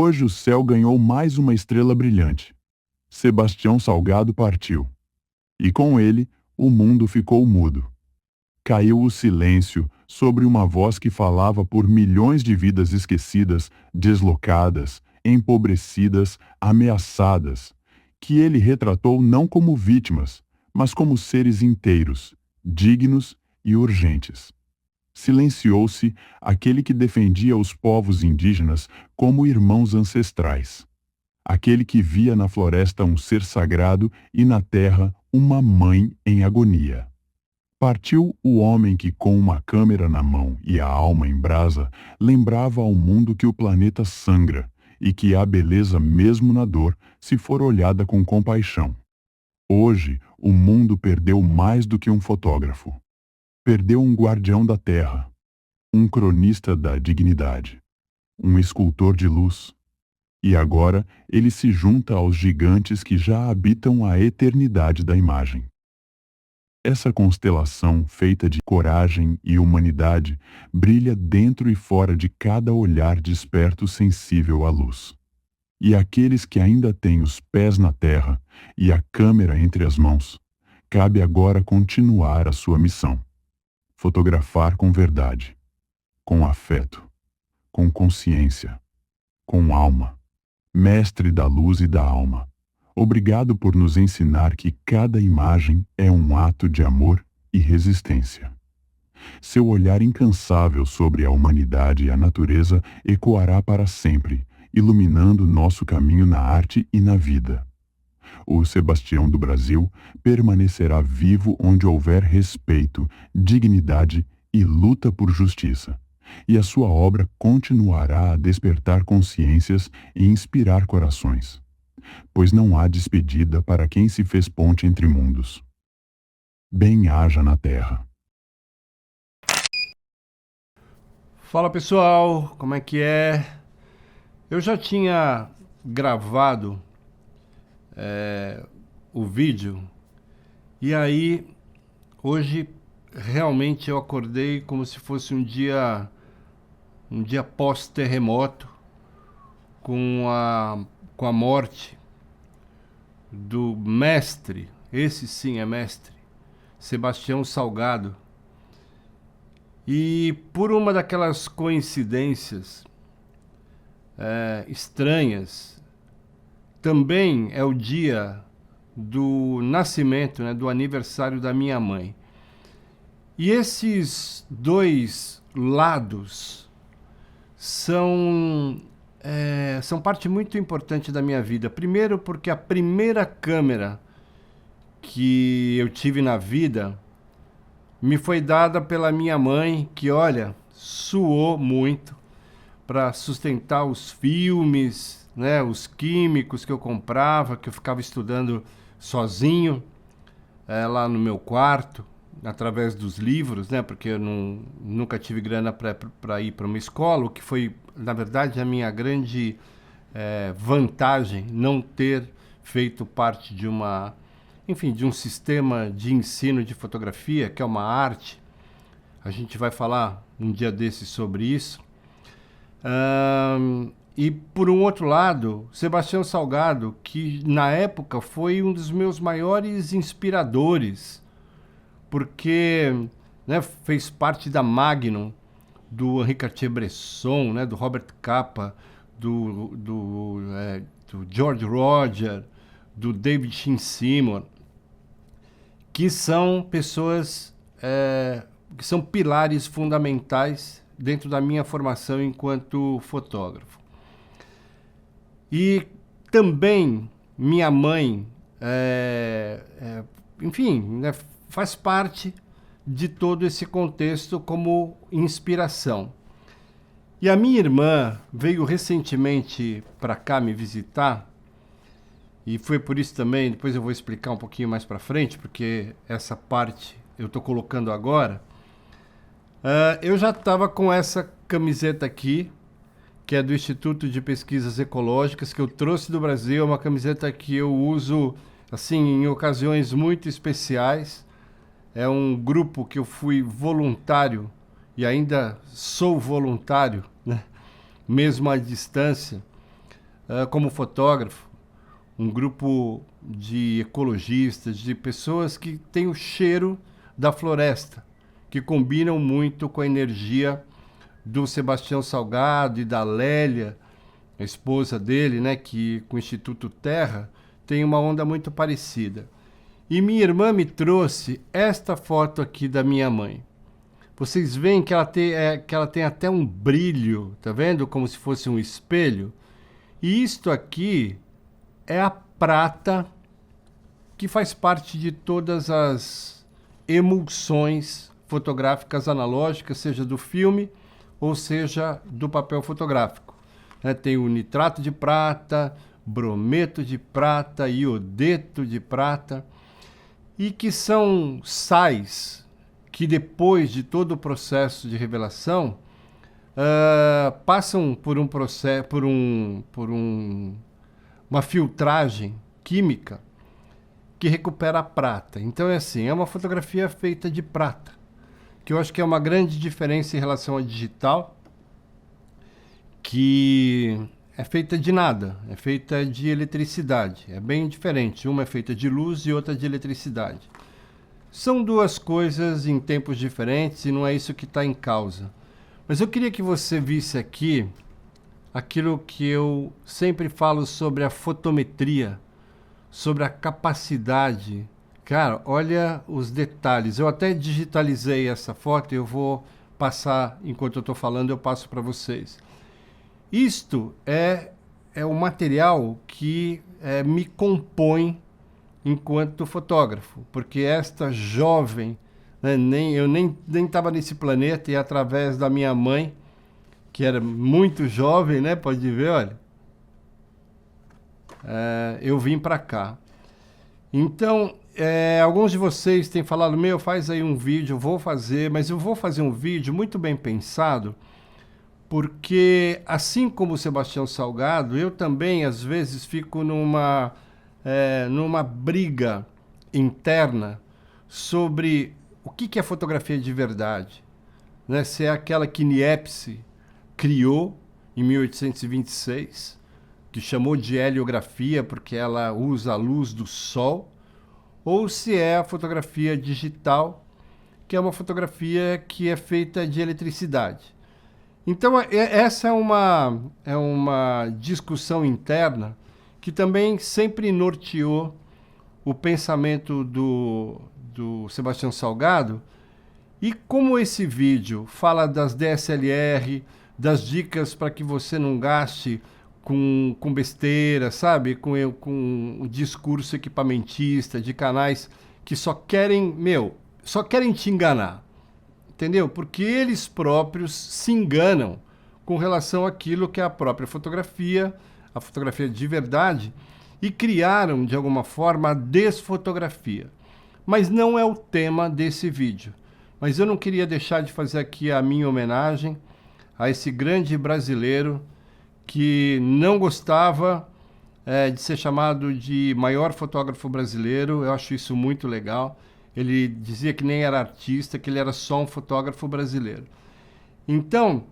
Hoje o céu ganhou mais uma estrela brilhante. Sebastião Salgado partiu. E com ele, o mundo ficou mudo. Caiu o silêncio sobre uma voz que falava por milhões de vidas esquecidas, deslocadas, empobrecidas, ameaçadas, que ele retratou não como vítimas, mas como seres inteiros, dignos e urgentes. Silenciou-se aquele que defendia os povos indígenas como irmãos ancestrais. Aquele que via na floresta um ser sagrado e na terra uma mãe em agonia. Partiu o homem que, com uma câmera na mão e a alma em brasa, lembrava ao mundo que o planeta sangra e que há beleza mesmo na dor se for olhada com compaixão. Hoje, o mundo perdeu mais do que um fotógrafo. Perdeu um guardião da terra, um cronista da dignidade, um escultor de luz. E agora ele se junta aos gigantes que já habitam a eternidade da imagem. Essa constelação feita de coragem e humanidade brilha dentro e fora de cada olhar desperto sensível à luz. E aqueles que ainda têm os pés na terra e a câmera entre as mãos, cabe agora continuar a sua missão. Fotografar com verdade, com afeto, com consciência, com alma. Mestre da luz e da alma, obrigado por nos ensinar que cada imagem é um ato de amor e resistência. Seu olhar incansável sobre a humanidade e a natureza ecoará para sempre, iluminando nosso caminho na arte e na vida. O Sebastião do Brasil permanecerá vivo onde houver respeito, dignidade e luta por justiça. E a sua obra continuará a despertar consciências e inspirar corações, pois não há despedida para quem se fez ponte entre mundos. Bem-haja na terra. Fala pessoal, como é que é? Eu já tinha gravado o vídeo e aí hoje realmente eu acordei como se fosse um dia pós-terremoto, com a morte do mestre, esse sim é mestre, Sebastião Salgado. E por uma daquelas coincidências estranhas, também é o dia do nascimento, né, do aniversário da minha mãe. E esses dois lados são parte muito importante da minha vida. Primeiro porque a primeira câmera que eu tive na vida me foi dada pela minha mãe, que, olha, suou muito para sustentar os filmes, né, os químicos que eu comprava, que eu ficava estudando sozinho, lá no meu quarto, através dos livros, né, porque eu nunca tive grana para ir para uma escola, o que foi, na verdade, a minha grande vantagem, não ter feito parte de de um sistema de ensino de fotografia, que é uma arte. A gente vai falar um dia desses sobre isso. E por um outro lado, Sebastião Salgado, que na época foi um dos meus maiores inspiradores, porque, né, fez parte da Magnum, do Henri Cartier-Bresson, né, do Robert Capa, do George Roger, do David Shin Simon, que são pessoas que são pilares fundamentais dentro da minha formação enquanto fotógrafo. E também minha mãe, né, faz parte de todo esse contexto como inspiração. E a minha irmã veio recentemente para cá me visitar, e foi por isso também, depois eu vou explicar um pouquinho mais para frente, porque essa parte eu estou colocando agora. Eu já estava com essa camiseta aqui, que é do Instituto de Pesquisas Ecológicas, que eu trouxe do Brasil, é uma camiseta que eu uso assim em ocasiões muito especiais. É um grupo que eu fui voluntário e ainda sou voluntário, né? Mesmo à distância, como fotógrafo, um grupo de ecologistas, de pessoas que têm o cheiro da floresta, que combinam muito com a energia do Sebastião Salgado e da Lélia, a esposa dele, né, que com o Instituto Terra tem uma onda muito parecida. E minha irmã me trouxe esta foto aqui da minha mãe. Vocês veem que ela tem até um brilho, tá vendo? Como se fosse um espelho. E isto aqui é a prata que faz parte de todas as emulsões fotográficas analógicas, seja do filme ou seja do papel fotográfico. Tem o nitrato de prata, brometo de prata, iodeto de prata, e que são sais que depois de todo o processo de revelação passam por um processo, uma filtragem química que recupera a prata. Então é assim, é uma fotografia feita de prata, que eu acho que é uma grande diferença em relação ao digital, que é feita de nada, é feita de eletricidade. É bem diferente, uma é feita de luz e outra de eletricidade. São duas coisas em tempos diferentes e não é isso que está em causa. Mas eu queria que você visse aqui aquilo que eu sempre falo sobre a fotometria, sobre a capacidade. Cara, olha os detalhes. Eu até digitalizei essa foto e eu vou passar, enquanto eu estou falando, eu passo para vocês. Isto é o material que me compõe enquanto fotógrafo, porque esta jovem, né, eu nem estava nesse planeta, e através da minha mãe, que era muito jovem, né, pode ver, olha, eu vim para cá. Então, alguns de vocês têm falado, faz aí um vídeo, eu vou fazer, mas eu vou fazer um vídeo muito bem pensado, porque, assim como o Sebastião Salgado, eu também, às vezes, fico numa briga interna sobre o que é fotografia de verdade. Né? Se é aquela que Niepce criou em 1826, que chamou de heliografia porque ela usa a luz do sol, ou se é a fotografia digital, que é uma fotografia que é feita de eletricidade. Então, essa é uma discussão interna que também sempre norteou o pensamento do Sebastião Salgado. E como esse vídeo fala das DSLR, das dicas para que você não gaste com besteira, sabe? Com o discurso equipamentista de canais que só querem te enganar. Entendeu? Porque eles próprios se enganam com relação àquilo que é a própria fotografia, a fotografia de verdade, e criaram, de alguma forma, a desfotografia. Mas não é o tema desse vídeo. Mas eu não queria deixar de fazer aqui a minha homenagem a esse grande brasileiro que não gostava de ser chamado de maior fotógrafo brasileiro. Eu acho isso muito legal. Ele dizia que nem era artista, que ele era só um fotógrafo brasileiro. Então,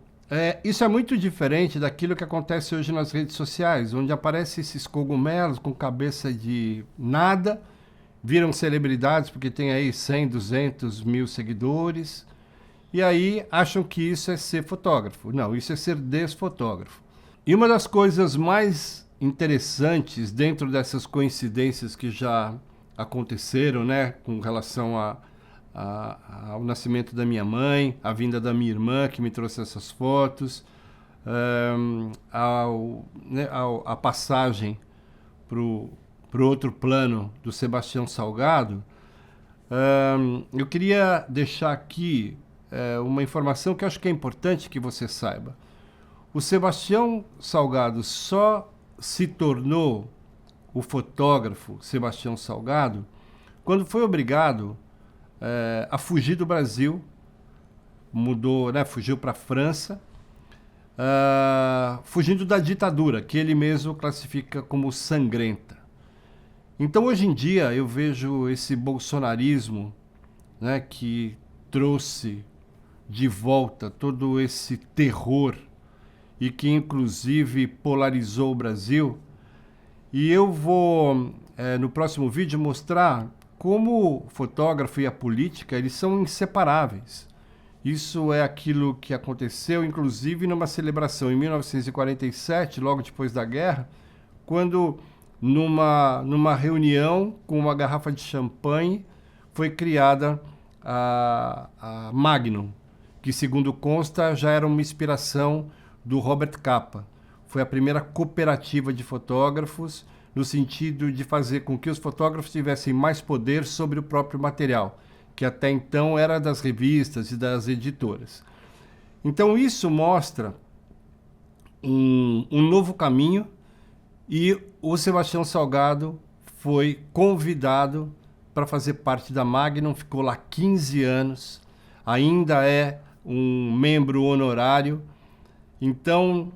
isso é muito diferente daquilo que acontece hoje nas redes sociais, onde aparecem esses cogumelos com cabeça de nada, viram celebridades porque tem aí 100, 200 mil seguidores, e aí acham que isso é ser fotógrafo. Não, isso é ser desfotógrafo. E uma das coisas mais interessantes dentro dessas coincidências que já aconteceram, né, com relação ao nascimento da minha mãe, a vinda da minha irmã que me trouxe essas fotos, a passagem para o outro plano do Sebastião Salgado, eu queria deixar aqui uma informação que eu acho que é importante que você saiba. O Sebastião Salgado só se tornou o fotógrafo Sebastião Salgado quando foi obrigado a fugir do Brasil, mudou, né, fugiu para a França, fugindo da ditadura, que ele mesmo classifica como sangrenta. Então, hoje em dia, eu vejo esse bolsonarismo, né, que trouxe de volta todo esse terror e que inclusive polarizou o Brasil. E eu vou, no próximo vídeo, mostrar como o fotógrafo e a política eles são inseparáveis. Isso é aquilo que aconteceu, inclusive, numa celebração em 1947, logo depois da guerra, quando, numa reunião com uma garrafa de champanhe, foi criada a Magnum, que, segundo consta, já era uma inspiração do Robert Capa. Foi a primeira cooperativa de fotógrafos, no sentido de fazer com que os fotógrafos tivessem mais poder sobre o próprio material, que até então era das revistas e das editoras. Então isso mostra um novo caminho, e o Sebastião Salgado foi convidado para fazer parte da Magnum, ficou lá 15 anos, ainda é um membro honorário. Então,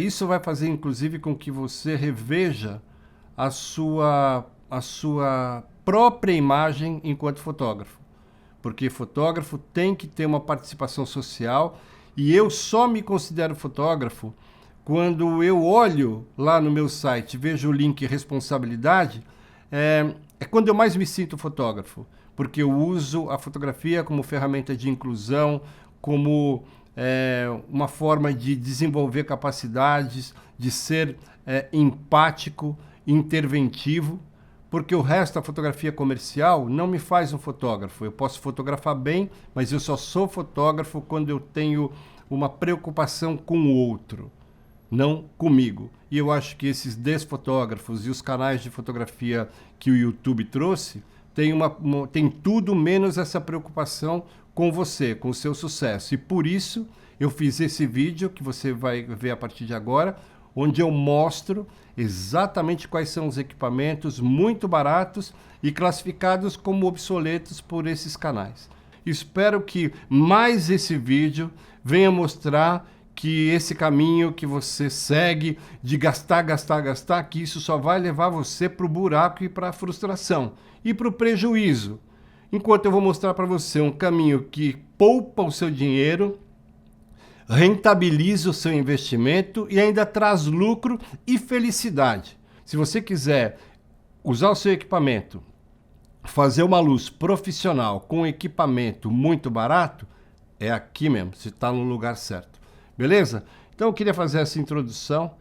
isso vai fazer, inclusive, com que você reveja a sua própria imagem enquanto fotógrafo. Porque fotógrafo tem que ter uma participação social, e eu só me considero fotógrafo quando eu olho lá no meu site, vejo o link responsabilidade, é quando eu mais me sinto fotógrafo, porque eu uso a fotografia como ferramenta de inclusão, como uma forma de desenvolver capacidades, de ser empático, interventivo, porque o resto da fotografia comercial não me faz um fotógrafo. Eu posso fotografar bem, mas eu só sou fotógrafo quando eu tenho uma preocupação com o outro, não comigo. E eu acho que esses desfotógrafos e os canais de fotografia que o YouTube trouxe tem tudo menos essa preocupação com você, com o seu sucesso. E por isso eu fiz esse vídeo que você vai ver a partir de agora, onde eu mostro exatamente quais são os equipamentos muito baratos e classificados como obsoletos por esses canais. Espero que mais esse vídeo venha mostrar que esse caminho que você segue de gastar, que isso só vai levar você para o buraco e para a frustração e para o prejuízo. Enquanto eu vou mostrar para você um caminho que poupa o seu dinheiro, rentabiliza o seu investimento e ainda traz lucro e felicidade. Se você quiser usar o seu equipamento, fazer uma luz profissional com equipamento muito barato, é aqui mesmo, você está no lugar certo. Beleza? Então eu queria fazer essa introdução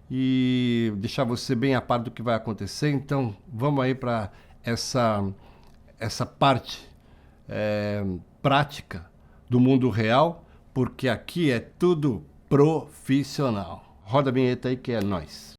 e deixar você bem a par do que vai acontecer. Então vamos aí para essa parte prática do mundo real, porque aqui é tudo profissional. Roda a vinheta aí que é nóis.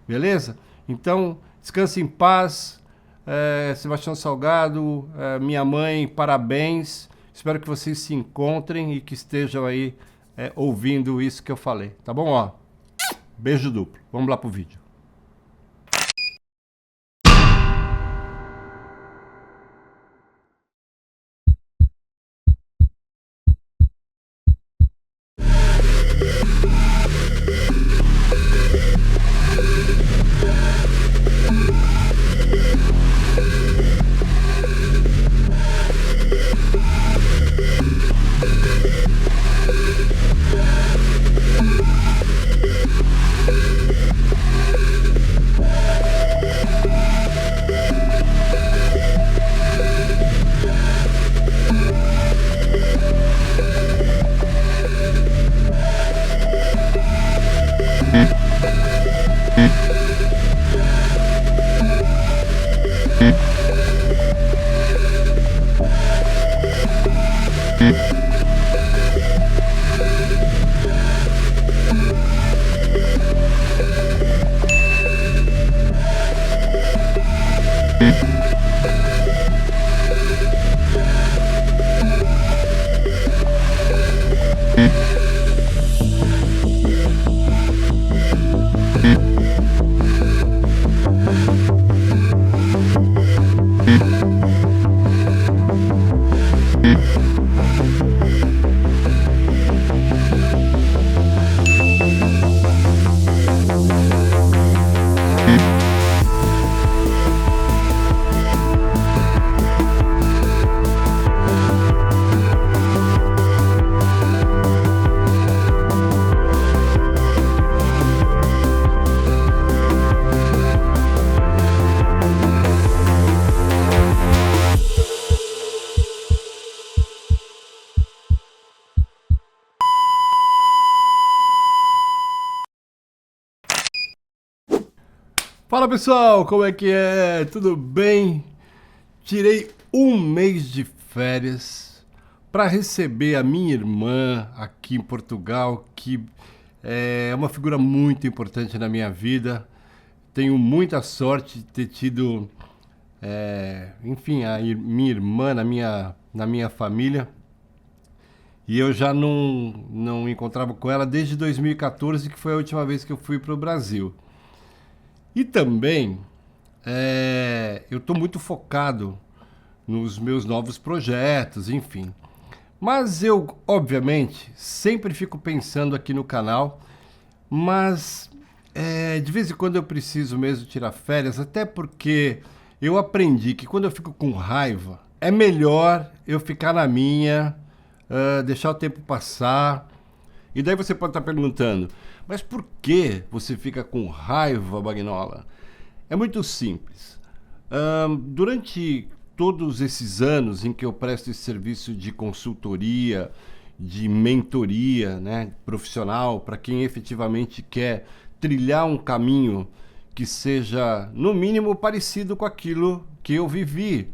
Beleza? Então, descanse em paz. Sebastião Salgado, minha mãe, parabéns. Espero que vocês se encontrem e que estejam aí ouvindo isso que eu falei. Tá bom? Ó, beijo duplo. Vamos lá pro vídeo. Fala pessoal, como é que é? Tudo bem? Tirei um mês de férias para receber a minha irmã aqui em Portugal, que é uma figura muito importante na minha vida. Tenho muita sorte de ter tido, enfim, minha irmã na minha família. E eu já não encontrava com ela desde 2014, que foi a última vez que eu fui para o Brasil. E também eu estou muito focado nos meus novos projetos, enfim. Mas eu, obviamente, sempre fico pensando aqui no canal, mas de vez em quando eu preciso mesmo tirar férias, até porque eu aprendi que quando eu fico com raiva, é melhor eu ficar na minha, deixar o tempo passar. E daí você pode estar perguntando, mas por que você fica com raiva, Magnola? É muito simples. Durante todos esses anos em que eu presto esse serviço de consultoria, de mentoria, né, profissional, para quem efetivamente quer trilhar um caminho que seja, no mínimo, parecido com aquilo que eu vivi,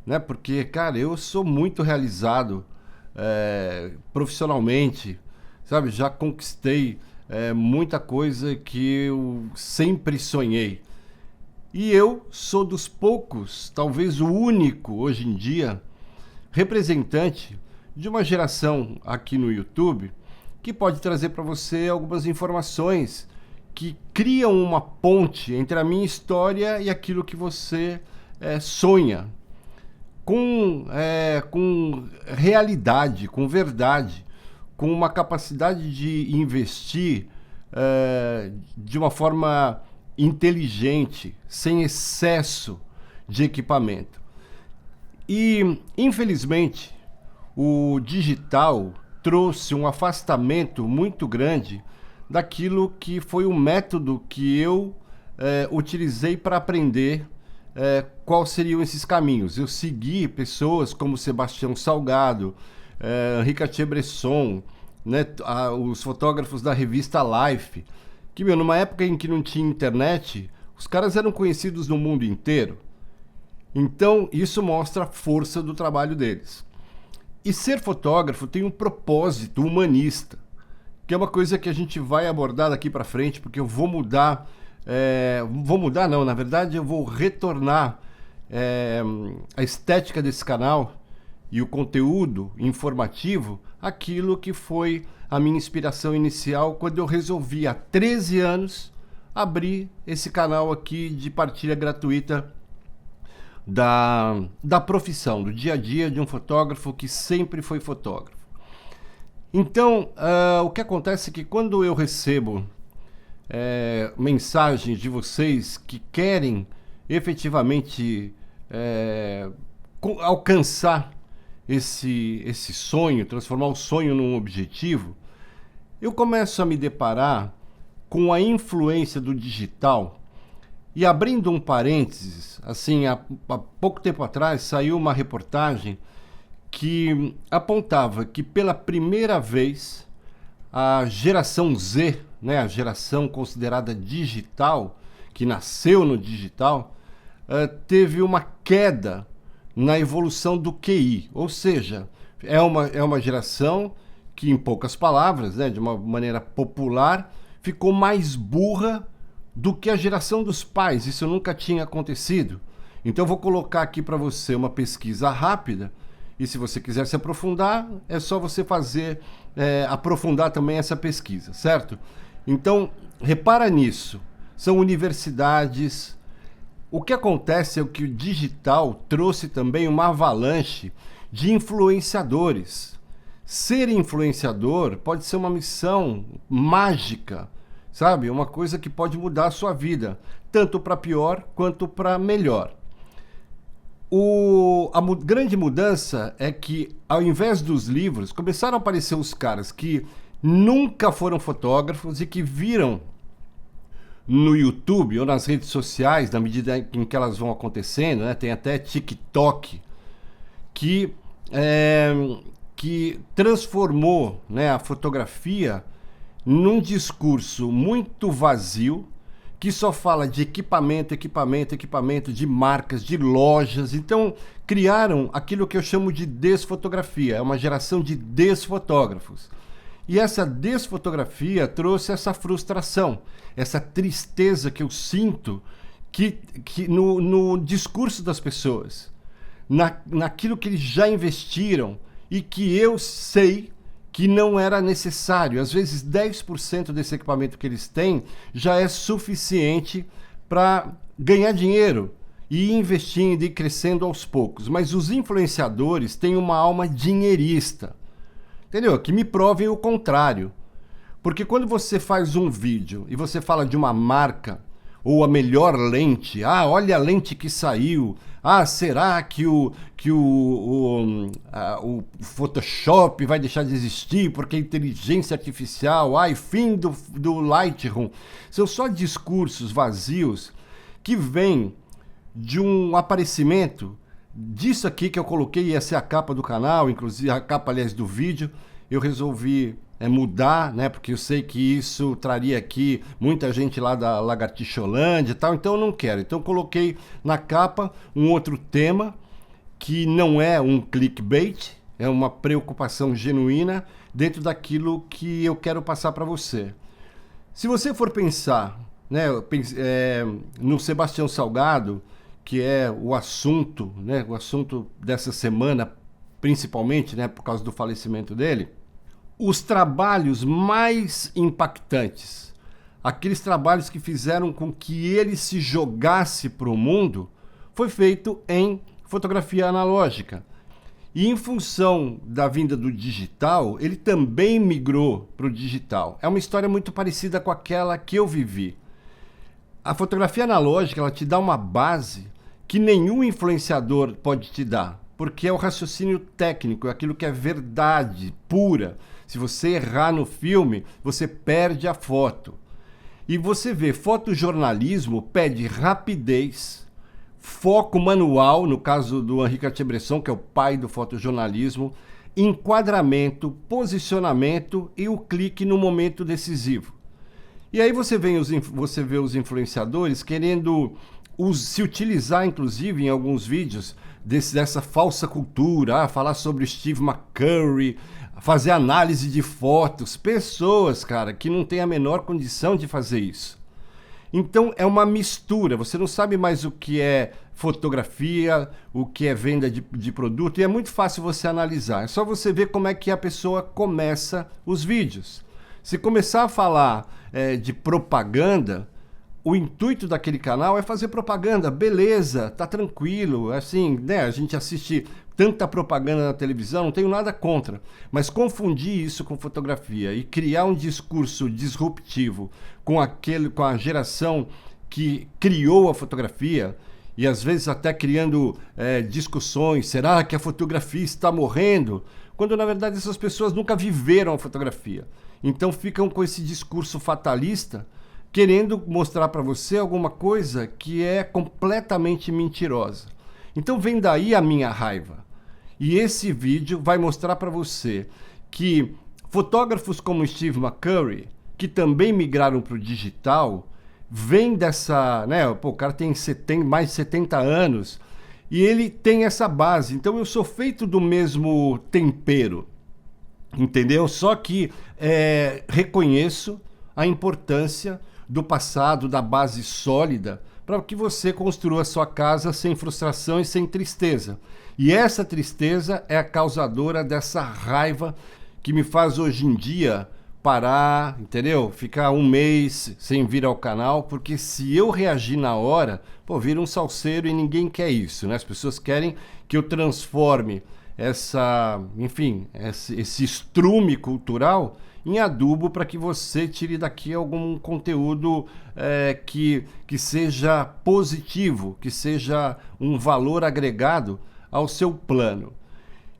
né? Porque, cara, eu sou muito realizado profissionalmente, sabe? Já conquistei muita coisa que eu sempre sonhei. E eu sou dos poucos, talvez o único hoje em dia, representante de uma geração aqui no YouTube que pode trazer para você algumas informações que criam uma ponte entre a minha história e aquilo que você sonha, com realidade, com verdade, com uma capacidade de investir de uma forma inteligente, sem excesso de equipamento. E, infelizmente, o digital trouxe um afastamento muito grande daquilo que foi o método que eu utilizei para aprender quais seriam esses caminhos. Eu segui pessoas como Sebastião Salgado, Henri Cartier-Bresson, né, os fotógrafos da revista Life, que, numa época em que não tinha internet, os caras eram conhecidos no mundo inteiro. Então, isso mostra a força do trabalho deles. E ser fotógrafo tem um propósito humanista, que é uma coisa que a gente vai abordar daqui para frente, porque eu vou mudar... vou mudar não, na verdade eu vou retornar a estética desse canal e o conteúdo informativo, aquilo que foi a minha inspiração inicial quando eu resolvi, há 13 anos, abrir esse canal aqui de partilha gratuita da profissão, do dia a dia de um fotógrafo que sempre foi fotógrafo. Então, o que acontece é que quando eu recebo mensagens de vocês que querem efetivamente alcançar esse sonho, transformar o sonho num objetivo, eu começo a me deparar com a influência do digital. E abrindo um parênteses, assim, há pouco tempo atrás saiu uma reportagem que apontava que pela primeira vez a geração Z, né, a geração considerada digital, que nasceu no digital, teve uma queda na evolução do QI, ou seja, é uma geração que, em poucas palavras, né, de uma maneira popular, ficou mais burra do que a geração dos pais. Isso nunca tinha acontecido. Então eu vou colocar aqui para você uma pesquisa rápida, e se você quiser se aprofundar, é só você aprofundar também essa pesquisa, certo? Então, repara nisso. São universidades. O que acontece é que o digital trouxe também uma avalanche de influenciadores. Ser influenciador pode ser uma missão mágica, sabe? Uma coisa que pode mudar a sua vida, tanto para pior quanto para melhor. A grande mudança é que, ao invés dos livros, começaram a aparecer os caras que nunca foram fotógrafos e que viram no YouTube ou nas redes sociais, na medida em que elas vão acontecendo, né? Tem até TikTok, que transformou, né, a fotografia num discurso muito vazio, que só fala de equipamento, equipamento, equipamento, de marcas, de lojas. Então, criaram aquilo que eu chamo de desfotografia. É uma geração de desfotógrafos. E essa desfotografia trouxe essa frustração, essa tristeza que eu sinto que no discurso das pessoas, naquilo que eles já investiram e que eu sei que não era necessário. Às vezes 10% desse equipamento que eles têm já é suficiente para ganhar dinheiro e ir investindo e crescendo aos poucos. Mas os influenciadores têm uma alma dinheirista, entendeu? Que me provem o contrário. Porque quando você faz um vídeo e você fala de uma marca ou a melhor lente, olha a lente que saiu, será que o Photoshop vai deixar de existir porque a inteligência artificial, fim do Lightroom. São só discursos vazios que vêm de um aparecimento disso aqui que eu coloquei, ia ser a capa do canal, inclusive a capa, aliás, do vídeo. Eu resolvi mudar, né? Porque eu sei que isso traria aqui muita gente lá da Lagartixolândia e tal, então eu não quero. Então eu coloquei na capa um outro tema que não é um clickbait, é uma preocupação genuína dentro daquilo que eu quero passar para você. Se você for pensar, né, no Sebastião Salgado, que é o assunto, né, o assunto dessa semana, principalmente, né, por causa do falecimento dele, os trabalhos mais impactantes, aqueles trabalhos que fizeram com que ele se jogasse para o mundo, foi feito em fotografia analógica. E em função da vinda do digital, ele também migrou para o digital. É uma história muito parecida com aquela que eu vivi. A fotografia analógica, ela te dá uma base que nenhum influenciador pode te dar, porque é o raciocínio técnico, é aquilo que é verdade pura. Se você errar no filme, você perde a foto. E você vê, fotojornalismo pede rapidez, foco manual, no caso do Henri Cartier-Bresson, que é o pai do fotojornalismo, enquadramento, posicionamento e o clique no momento decisivo. E aí você vê os influenciadores querendo se utilizar, inclusive, em alguns vídeos, dessa falsa cultura, falar sobre Steve McCurry, fazer análise de fotos, pessoas, cara, que não têm a menor condição de fazer isso. Então é uma mistura, você não sabe mais o que é fotografia, o que é venda de produto, e é muito fácil você analisar, é só você ver como é que a pessoa começa os vídeos. Se começar a falar de propaganda, o intuito daquele canal é fazer propaganda, beleza, tá tranquilo, assim, né, a gente assiste tanta propaganda na televisão, não tenho nada contra, mas confundir isso com fotografia e criar um discurso disruptivo com a geração que criou a fotografia, e às vezes até criando discussões, será que a fotografia está morrendo? Quando na verdade essas pessoas nunca viveram a fotografia. Então ficam com esse discurso fatalista, querendo mostrar para você alguma coisa que é completamente mentirosa. Então vem daí a minha raiva. E esse vídeo vai mostrar para você que fotógrafos como Steve McCurry, que também migraram para o digital, vem dessa, né, o cara tem mais de 70 anos e ele tem essa base. Então eu sou feito do mesmo tempero, entendeu? Só que reconheço a importância do passado, da base sólida, para que você construa a sua casa sem frustração e sem tristeza. E essa tristeza é a causadora dessa raiva que me faz hoje em dia parar, entendeu? Ficar um mês sem vir ao canal, porque se eu reagir na hora, vira um salseiro e ninguém quer isso, né? As pessoas querem que eu transforme esse estrume cultural em adubo para que você tire daqui algum conteúdo que seja positivo, que seja um valor agregado ao seu plano.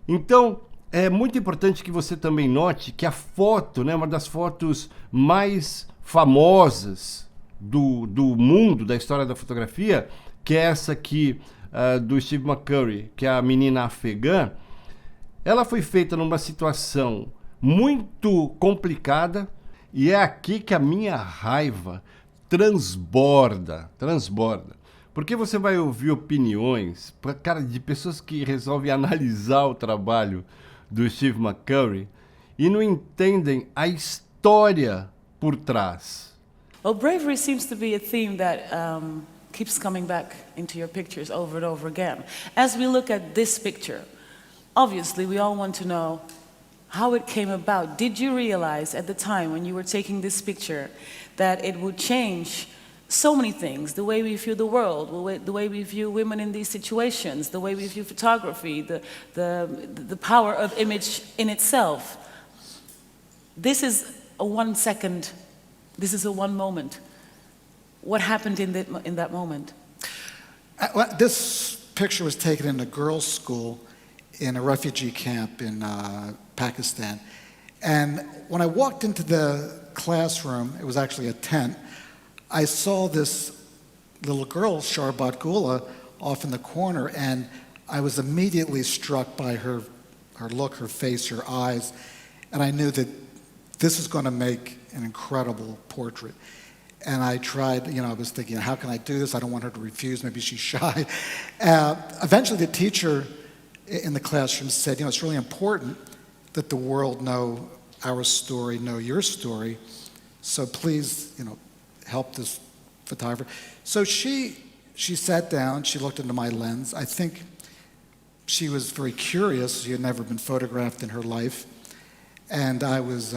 Então, é muito importante que você também note que a foto, né, uma das fotos mais famosas do mundo, da história da fotografia, que é essa aqui do Steve McCurry, que é a menina afegã, ela foi feita numa situação muito complicada, e é aqui que a minha raiva transborda, transborda. Porque você vai ouvir opiniões, cara, de pessoas que resolvem analisar o trabalho do Steve McCurry e não entendem a história por trás. Well, bravery seems to be a theme that keeps coming back into your pictures over and over again. As we look at this picture, obviously we all want to know how it came about. Did you realize at the time when you were taking this picture that it would change so many things, the way we view the world, the way we view women in these situations, the way we view photography, the power of image in itself? This is a 1 second, this is a one moment. What happened in that moment? This picture was taken in a girls' school in a refugee camp in Pakistan. And when I walked into the classroom, it was actually a tent, I saw this little girl, Sharbat Gula, off in the corner, and I was immediately struck by her look, her face, her eyes, and I knew that this is going to make an incredible portrait. And I tried, I was thinking, how can I do this? I don't want her to refuse, maybe she's shy. Eventually the teacher in the classroom said, it's really important that the world know our story, know your story, so please, help this photographer. So she sat down, she looked into my lens. I think she was very curious. She had never been photographed in her life. And I was,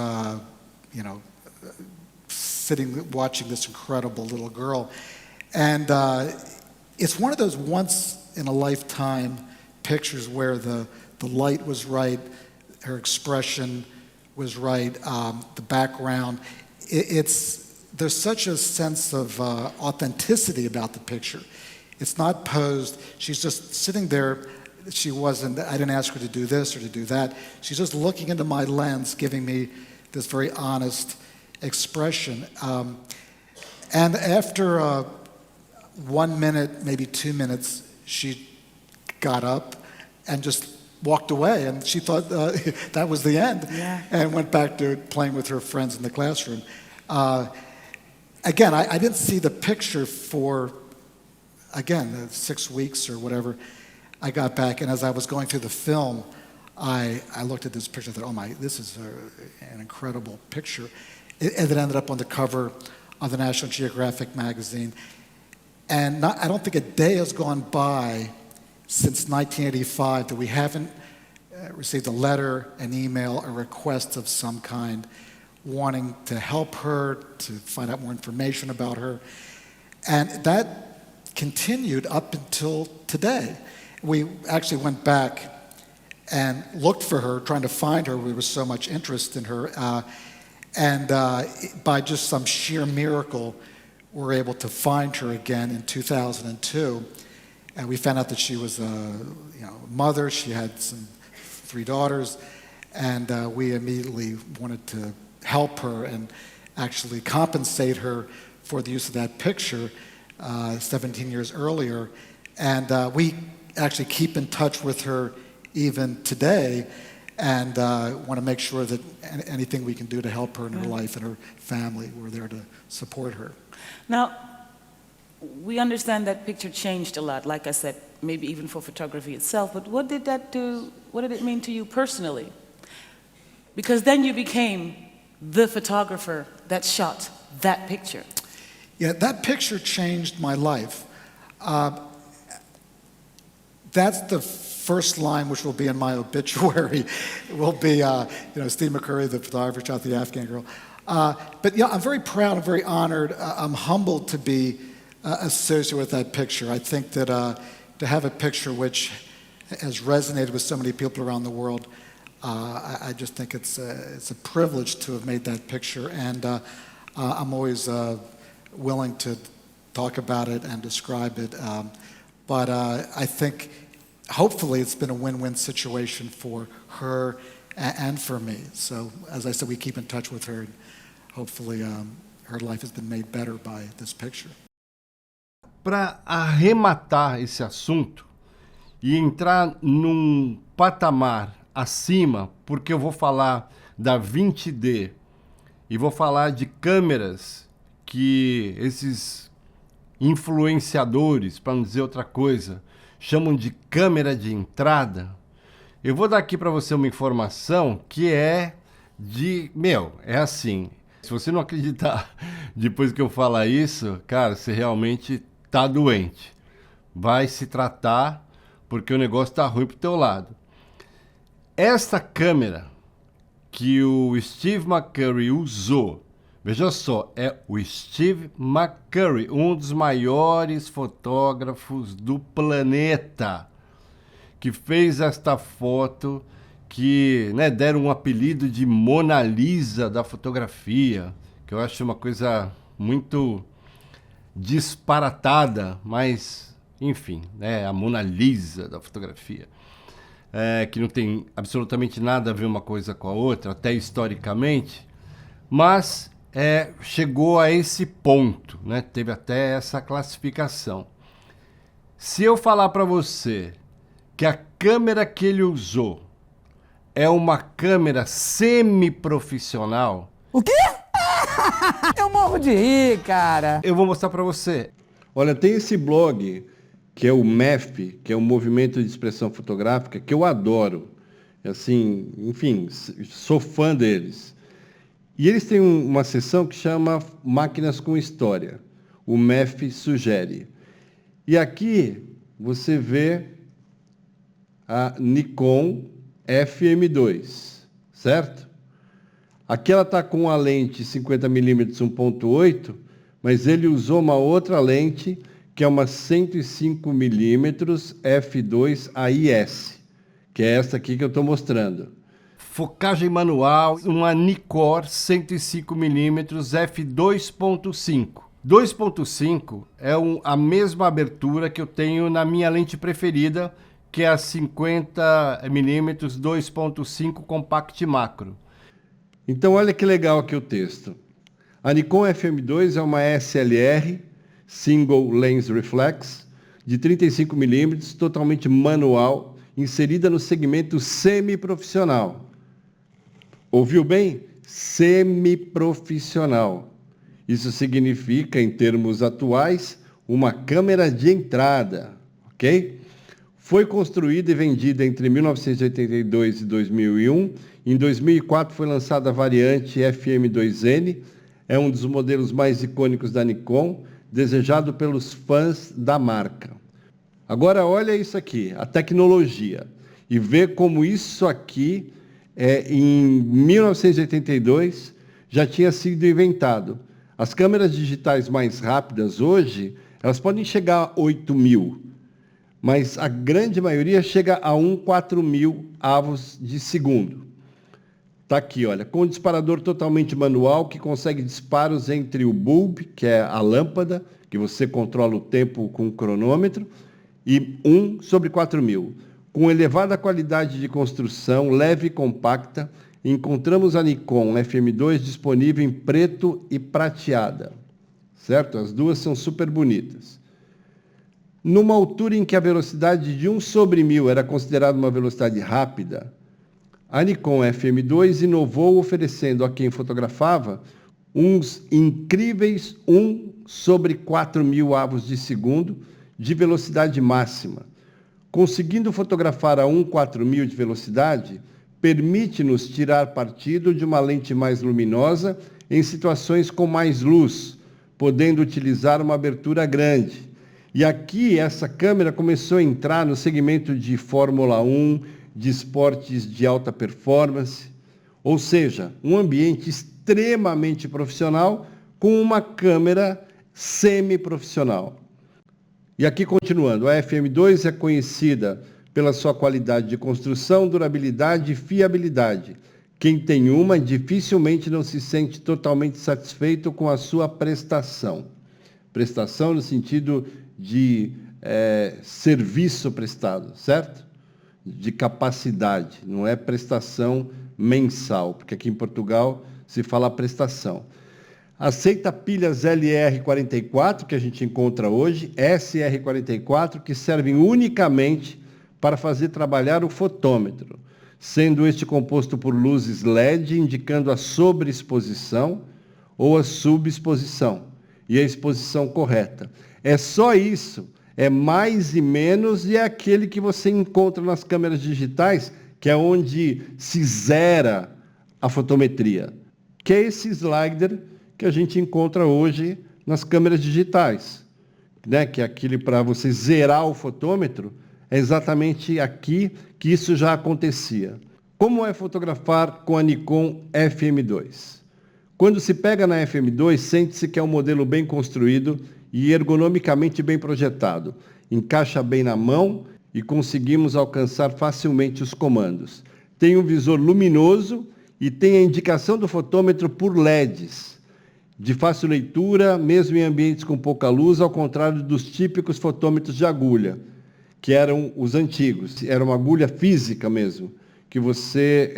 sitting watching this incredible little girl. And it's one of those once-in-a-lifetime pictures where the light was right, her expression was right, the background. There's such a sense of authenticity about the picture. It's not posed. She's just sitting there. I didn't ask her to do this or to do that. She's just looking into my lens, giving me this very honest expression. And after 1 minute, maybe 2 minutes, she got up and just walked away, and she thought that was the end, and went back to playing with her friends in the classroom. Again, I didn't see the picture for, 6 weeks or whatever. I got back, and as I was going through the film, I looked at this picture and thought, this is an incredible picture. It ended up on the cover of the National Geographic magazine. And I don't think a day has gone by since 1985 that we haven't received a letter, an email, a request of some kind wanting to help her, to find out more information about her. And that continued up until today. We actually went back and looked for her, trying to find her. There was so much interest in her. And by just some sheer miracle, we were able to find her again in 2002. And we found out that she was a mother. She had 3 daughters. And we immediately wanted to help her and actually compensate her for the use of that picture 17 years earlier. And we actually keep in touch with her even today, and want to make sure that anything we can do to help her in her life and her family, we're there to support her. Now, we understand that picture changed a lot, like I said, maybe even for photography itself, but what did that do, what did it mean to you personally? Because then you became the photographer that shot that picture. Yeah, that picture changed my life. That's the first line which will be in my obituary. It will be, Steve McCurry, the photographer, shot the Afghan girl. But yeah, I'm very proud, I'm very honored, I'm humbled to be associated with that picture. I think that to have a picture which has resonated with so many people around the world, I just think it's a privilege to have made that picture, and I'm always willing to talk about it and describe it. But I think hopefully it's been a win-win situation for her and for me. So as I said, we keep in touch with her, and hopefully her life has been made better by this picture. Para arrematar esse assunto e entrar num patamar acima, porque eu vou falar da 20D e vou falar de câmeras que esses influenciadores, para não dizer outra coisa, chamam de câmera de entrada, eu vou dar aqui para você uma informação que é é assim. Se você não acreditar depois que eu falar isso, cara, você realmente tá doente. Vai se tratar, porque o negócio tá ruim pro teu lado. Esta câmera que o Steve McCurry usou, veja só, é o Steve McCurry, um dos maiores fotógrafos do planeta, que fez esta foto que, né, deram um apelido de Mona Lisa da fotografia, que eu acho uma coisa muito disparatada, mas, enfim, né, a Mona Lisa da fotografia, que não tem absolutamente nada a ver uma coisa com a outra, até historicamente, mas chegou a esse ponto, né, teve até essa classificação. Se eu falar para você que a câmera que ele usou é uma câmera semi-profissional... O quê? Eu morro de rir, cara. Eu vou mostrar para você. Olha, tem esse blog, que é o MEF, que é o Movimento de Expressão Fotográfica, que eu adoro. Assim, enfim, sou fã deles. E eles têm uma seção que chama Máquinas com História. O MEF sugere. E aqui você vê a Nikon FM2, certo? Aqui ela está com a lente 50mm 1.8, mas ele usou uma outra lente, que é uma 105mm f2 AIS, que é essa aqui que eu estou mostrando. Focagem manual, uma Nikkor 105mm f2.5. 2.5 é a mesma abertura que eu tenho na minha lente preferida, que é a 50mm 2.5 Compact Macro. Então, olha que legal aqui o texto. A Nikon FM2 é uma SLR, Single Lens Reflex, de 35mm, totalmente manual, inserida no segmento semi-profissional. Ouviu bem? Semi-profissional. Isso significa, em termos atuais, uma câmera de entrada, ok? Foi construída e vendida entre 1982 e 2001. Em 2004 foi lançada a variante FM2N. É um dos modelos mais icônicos da Nikon, desejado pelos fãs da marca. Agora olha isso aqui, a tecnologia, e vê como isso aqui, em 1982, já tinha sido inventado. As câmeras digitais mais rápidas hoje, elas podem chegar a 8.000, mas a grande maioria chega a 4.000 avos de segundo. Está aqui, olha, com um disparador totalmente manual que consegue disparos entre o bulb, que é a lâmpada, que você controla o tempo com o cronômetro, e 1/4.000. Com elevada qualidade de construção, leve e compacta, encontramos a Nikon FM2 disponível em preto e prateada. Certo? As duas são super bonitas. Numa altura em que a velocidade de 1/1000 era considerada uma velocidade rápida, a Nikon FM2 inovou oferecendo a quem fotografava uns incríveis 1/4.000 avos de segundo de velocidade máxima. Conseguindo fotografar a 1/4.000 de velocidade, permite-nos tirar partido de uma lente mais luminosa em situações com mais luz, podendo utilizar uma abertura grande. E aqui essa câmera começou a entrar no segmento de Fórmula 1, de esportes de alta performance, ou seja, um ambiente extremamente profissional com uma câmera semi-profissional. E aqui continuando, a FM2 é conhecida pela sua qualidade de construção, durabilidade e fiabilidade. Quem tem uma dificilmente não se sente totalmente satisfeito com a sua prestação. Prestação no sentido de serviço prestado, certo? De capacidade, não é prestação mensal, porque aqui em Portugal se fala prestação. Aceita pilhas LR44, que a gente encontra hoje, SR44, que servem unicamente para fazer trabalhar o fotômetro, sendo este composto por luzes LED, indicando a sobreexposição ou a subexposição. e a exposição correta. É só isso, é mais e menos, e é aquele que você encontra nas câmeras digitais, que é onde se zera a fotometria, que é esse slider que a gente encontra hoje nas câmeras digitais, né? Que é aquele para você zerar o fotômetro, é exatamente aqui que isso já acontecia. Como é fotografar com a Nikon FM2? Quando se pega na FM2, sente-se que é um modelo bem construído e ergonomicamente bem projetado. Encaixa bem na mão e conseguimos alcançar facilmente os comandos. Tem um visor luminoso e tem a indicação do fotômetro por LEDs, de fácil leitura, mesmo em ambientes com pouca luz, ao contrário dos típicos fotômetros de agulha, que eram os antigos. Era uma agulha física mesmo, que você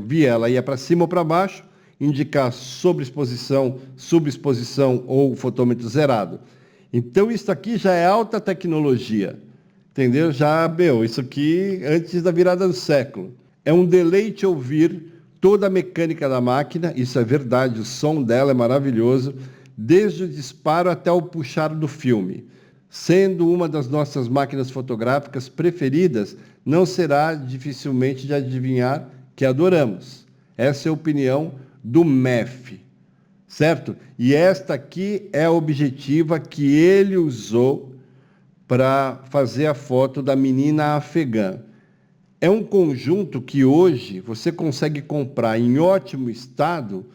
via, ela ia para cima ou para baixo, indicar sobreexposição, subexposição ou fotômetro zerado. Então, isso aqui já é alta tecnologia, entendeu? Isso aqui antes da virada do século. É um deleite ouvir toda a mecânica da máquina, isso é verdade, o som dela é maravilhoso, desde o disparo até o puxar do filme. Sendo uma das nossas máquinas fotográficas preferidas, não será dificilmente de adivinhar que adoramos. Essa é a opinião do MEF, certo? E esta aqui é a objetiva que ele usou para fazer a foto da menina afegã. É um conjunto que hoje você consegue comprar em ótimo estado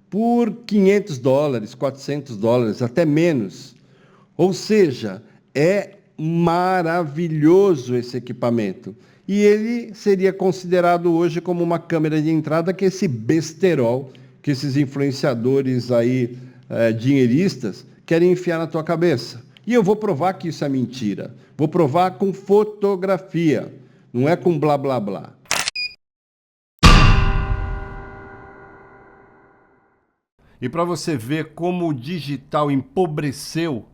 por $500, $400, até menos. Ou seja, é maravilhoso esse equipamento. E ele seria considerado hoje como uma câmera de entrada, que é esse besterol que esses influenciadores aí, dinheiristas, querem enfiar na tua cabeça. E eu vou provar que isso é mentira. Vou provar com fotografia, não é com blá, blá, blá. E para você ver como o digital empobreceu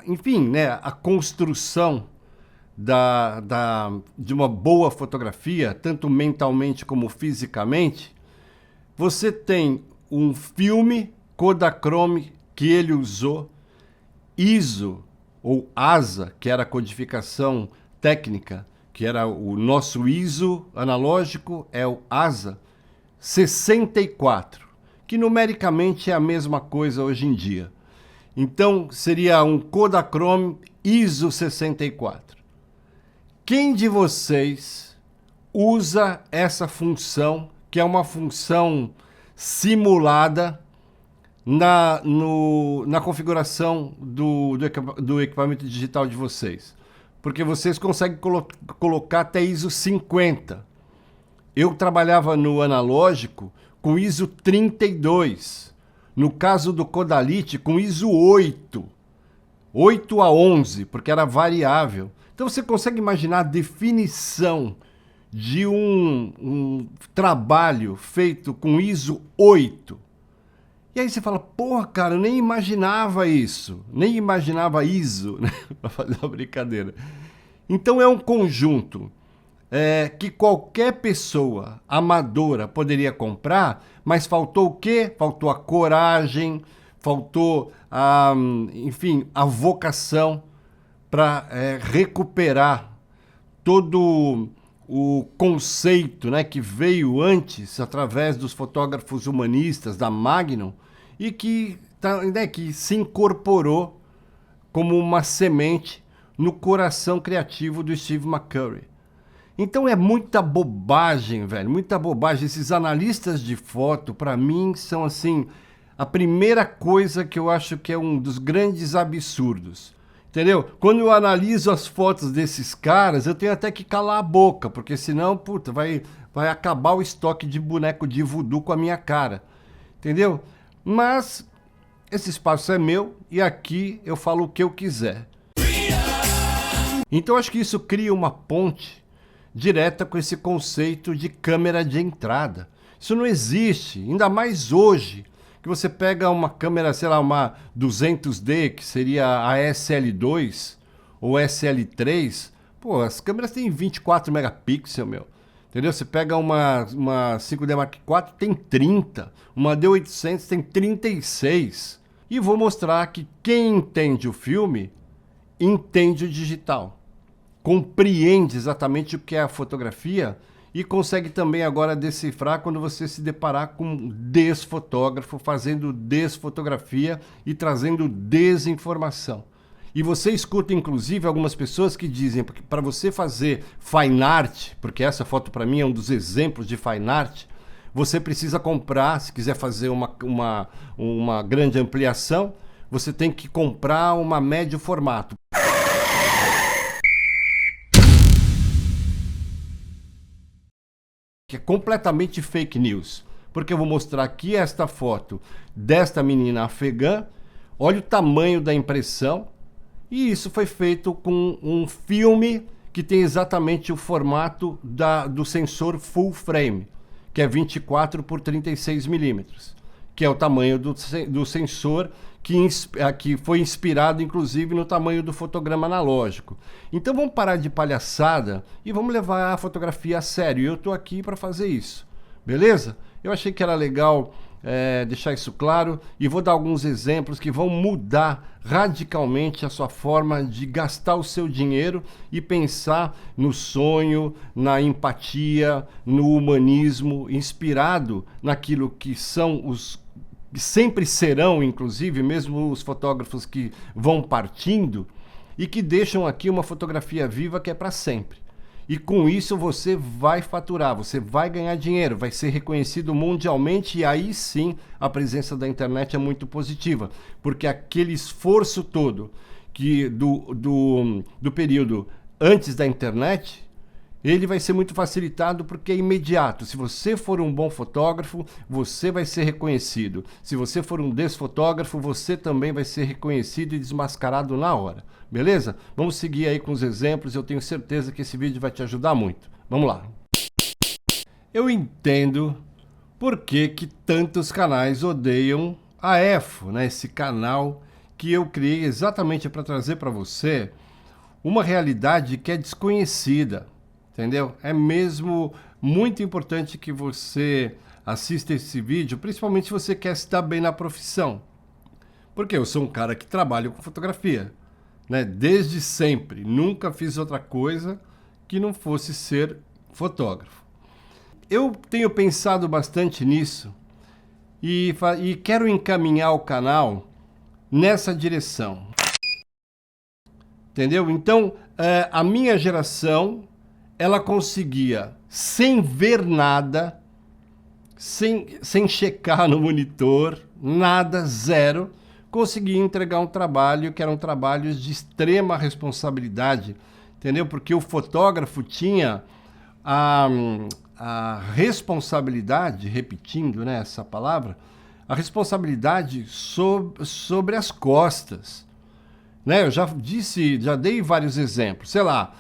enfim, né, a construção de uma boa fotografia, tanto mentalmente como fisicamente, você tem um filme Kodachrome que ele usou, ISO ou ASA, que era a codificação técnica, que era o nosso ISO analógico, é o ASA 64, que numericamente é a mesma coisa hoje em dia. Então, seria um Kodachrome ISO 64. Quem de vocês usa essa função, que é uma função simulada na configuração do equipamento digital de vocês? Porque vocês conseguem colocar até ISO 50. Eu trabalhava no analógico com ISO 32. No caso do Kodalite, com ISO 8. 8 a 11, porque era variável. Então você consegue imaginar a definição de um trabalho feito com ISO 8. E aí você fala, porra, cara, eu nem imaginava isso. Nem imaginava ISO, né? Para fazer uma brincadeira. Então é um conjunto que qualquer pessoa amadora poderia comprar, mas faltou o quê? Faltou a coragem, faltou enfim, a vocação para recuperar todo o conceito, né, que veio antes através dos fotógrafos humanistas da Magnum e que se incorporou como uma semente no coração criativo do Steve McCurry. Então é muita bobagem, velho, muita bobagem. Esses analistas de foto, para mim, são assim, a primeira coisa que eu acho que é um dos grandes absurdos. Entendeu? Quando eu analiso as fotos desses caras, eu tenho até que calar a boca, porque senão, puta, vai acabar o estoque de boneco de voodoo com a minha cara. Entendeu? Mas esse espaço é meu e aqui eu falo o que eu quiser. Então acho que isso cria uma ponte direta com esse conceito de câmera de entrada. Isso não existe, ainda mais hoje, que você pega uma câmera, sei lá, uma 200D, que seria a SL2 ou SL3, pô, as câmeras têm 24 megapixels, meu. Entendeu? Você pega uma 5D Mark IV, tem 30. Uma D800 tem 36. E vou mostrar que quem entende o filme, entende o digital. Compreende exatamente o que é a fotografia e consegue também agora decifrar quando você se deparar com um desfotógrafo fazendo desfotografia e trazendo desinformação. E você escuta, inclusive, algumas pessoas que dizem que para você fazer fine art, porque essa foto para mim é um dos exemplos de fine art, você precisa comprar, se quiser fazer uma grande ampliação, você tem que comprar uma médio formato. Que é completamente fake news. Porque eu vou mostrar aqui esta foto desta menina afegã, olha o tamanho da impressão, e isso foi feito com um filme que tem exatamente o formato do sensor full frame, que é 24 por 36 milímetros, que é o tamanho do sensor que foi inspirado, inclusive, no tamanho do fotograma analógico. Então vamos parar de palhaçada e vamos levar a fotografia a sério. E eu estou aqui para fazer isso, beleza? Eu achei que era legal deixar isso claro e vou dar alguns exemplos que vão mudar radicalmente a sua forma de gastar o seu dinheiro e pensar no sonho, na empatia, no humanismo, inspirado naquilo que são que sempre serão, inclusive, mesmo os fotógrafos que vão partindo e que deixam aqui uma fotografia viva que é para sempre. E com isso você vai faturar, você vai ganhar dinheiro, vai ser reconhecido mundialmente e aí sim a presença da internet é muito positiva, porque aquele esforço todo que do período antes da internet, ele vai ser muito facilitado porque é imediato. Se você for um bom fotógrafo, você vai ser reconhecido. Se você for um desfotógrafo, você também vai ser reconhecido e desmascarado na hora. Beleza? Vamos seguir aí com os exemplos. Eu tenho certeza que esse vídeo vai te ajudar muito. Vamos lá. Eu entendo por que tantos canais odeiam a EFO, né? Esse canal que eu criei exatamente para trazer para você uma realidade que é desconhecida. Entendeu? É mesmo muito importante que você assista esse vídeo, principalmente se você quer se dar bem na profissão. Porque eu sou um cara que trabalha com fotografia, né? Desde sempre. Nunca fiz outra coisa que não fosse ser fotógrafo. Eu tenho pensado bastante nisso e quero encaminhar o canal nessa direção. Entendeu? Então, a minha geração, ela conseguia, sem ver nada, sem checar no monitor, nada, zero, conseguia entregar um trabalho que eram trabalhos de extrema responsabilidade, entendeu? Porque o fotógrafo tinha a responsabilidade, repetindo, né, essa palavra, a responsabilidade sobre as costas. Né? Eu já dei vários exemplos, sei lá,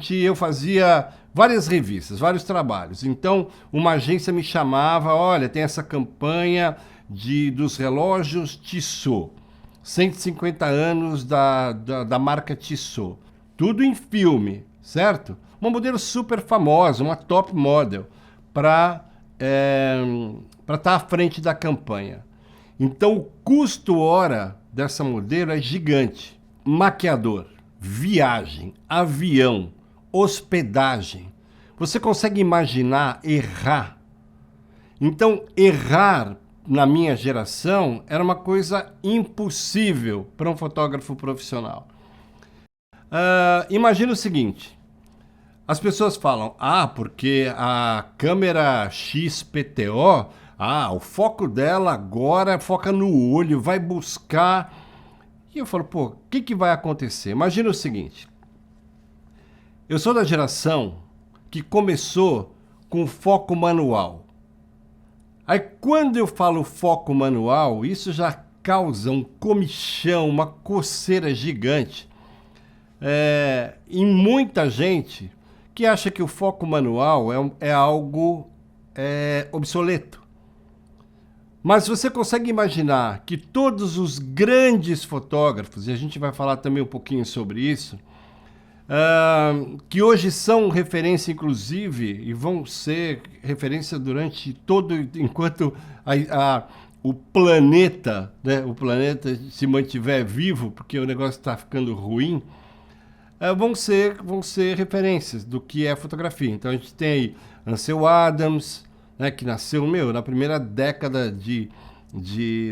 eu fazia várias revistas, vários trabalhos. Então, uma agência me chamava, olha, tem essa campanha dos relógios Tissot, 150 anos da marca Tissot. Tudo em filme, certo? Uma modelo super famosa, uma top model, para estar à frente da campanha. Então, o custo hora dessa modelo é gigante. Maquiador, viagem, avião, hospedagem. Você consegue imaginar errar? Então, errar na minha geração era uma coisa impossível para um fotógrafo profissional. Imagina o seguinte, as pessoas falam, porque a câmera XPTO, o foco dela agora foca no olho, vai buscar... E eu falo, o que vai acontecer? Imagina o seguinte, eu sou da geração que começou com foco manual. Aí quando eu falo foco manual, isso já causa um comichão, uma coceira gigante em muita gente que acha que o foco manual é algo obsoleto. Mas você consegue imaginar que todos os grandes fotógrafos, e a gente vai falar também um pouquinho sobre isso, que hoje são referência, inclusive, e vão ser referência durante enquanto o planeta, né, o planeta se mantiver vivo, porque o negócio está ficando ruim, vão ser referências do que é fotografia. Então a gente tem aí Ansel Adams, né, que nasceu, na primeira década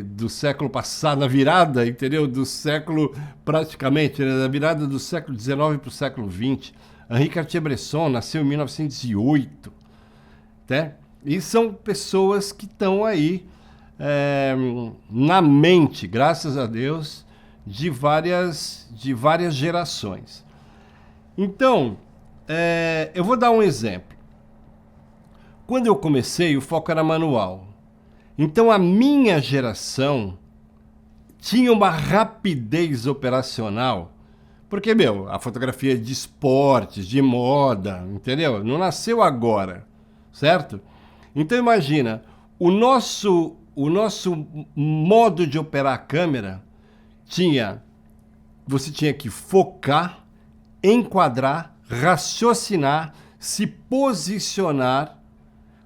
do século passado, na virada, entendeu? Do século, praticamente, né, na virada do século XIX para o século XX. Henri Cartier-Bresson nasceu em 1908, né? E são pessoas que estão aí na mente, graças a Deus, de várias gerações. Então, eu vou dar um exemplo. Quando eu comecei, o foco era manual. Então, a minha geração tinha uma rapidez operacional, porque, a fotografia de esportes, de moda, entendeu? Não nasceu agora, certo? Então, imagina, o nosso modo de operar a câmera você tinha que focar, enquadrar, raciocinar, se posicionar,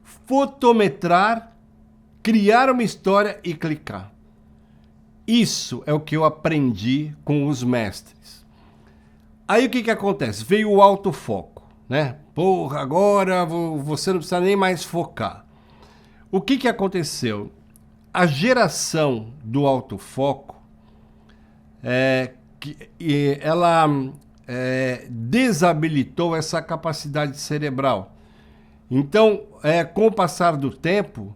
fotometrar, criar uma história e clicar. Isso é o que eu aprendi com os mestres. Aí o que acontece? Veio o autofoco, né? Porra, agora você não precisa nem mais focar. O que aconteceu? A geração do autofoco, ela desabilitou essa capacidade cerebral. Então, com o passar do tempo,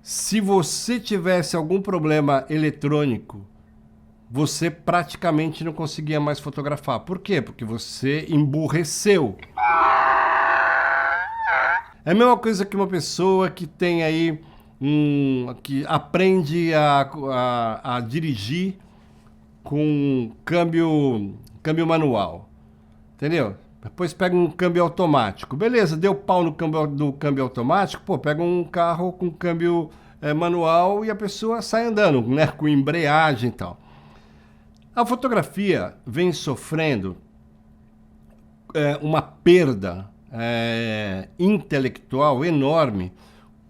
se você tivesse algum problema eletrônico, você praticamente não conseguia mais fotografar. Por quê? Porque você emburreceu. É a mesma coisa que uma pessoa que tem aí que aprende a dirigir com câmbio manual, entendeu? Depois pega um câmbio automático. Beleza, deu pau no câmbio automático, pega um carro com câmbio manual e a pessoa sai andando, né, com embreagem e tal. A fotografia vem sofrendo uma perda intelectual enorme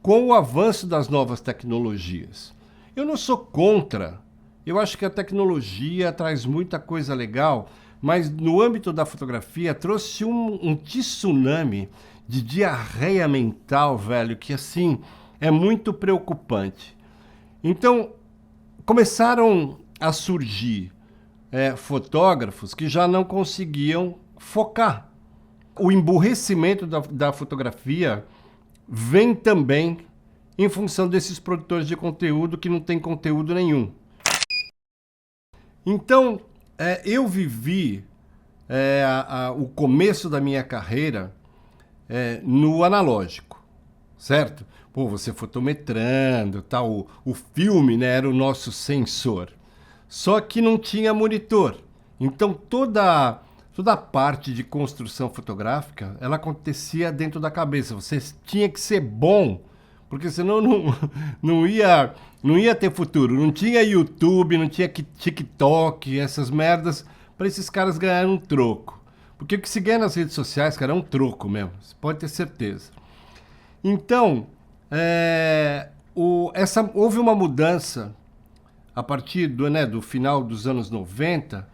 com o avanço das novas tecnologias. Eu não sou contra, eu acho que a tecnologia traz muita coisa legal, mas no âmbito da fotografia trouxe um tsunami de diarreia mental, velho, que assim é muito preocupante. Então, começaram a surgir fotógrafos que já não conseguiam focar. O emburrecimento da fotografia vem também em função desses produtores de conteúdo que não tem conteúdo nenhum. Então, eu vivi o começo da minha carreira no analógico, certo? Você fotometrando, tal, o filme, né, era o nosso sensor. Só que não tinha monitor. Então, toda a parte de construção fotográfica, ela acontecia dentro da cabeça. Você tinha que ser bom, porque senão não ia ter futuro. Não tinha YouTube, não tinha TikTok, essas merdas, para esses caras ganharem um troco. Porque o que se ganha nas redes sociais, cara, é um troco mesmo. Você pode ter certeza. Então, houve uma mudança a partir do final dos anos 90,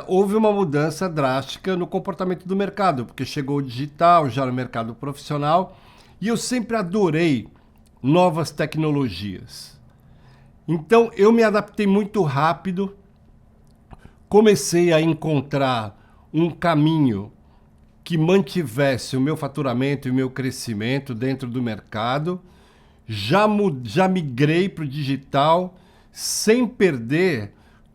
houve uma mudança drástica no comportamento do mercado, porque chegou o digital, já no mercado profissional, e eu sempre adorei novas tecnologias. Então, eu me adaptei muito rápido, comecei a encontrar um caminho que mantivesse o meu faturamento e o meu crescimento dentro do mercado, já migrei para o digital, sem perder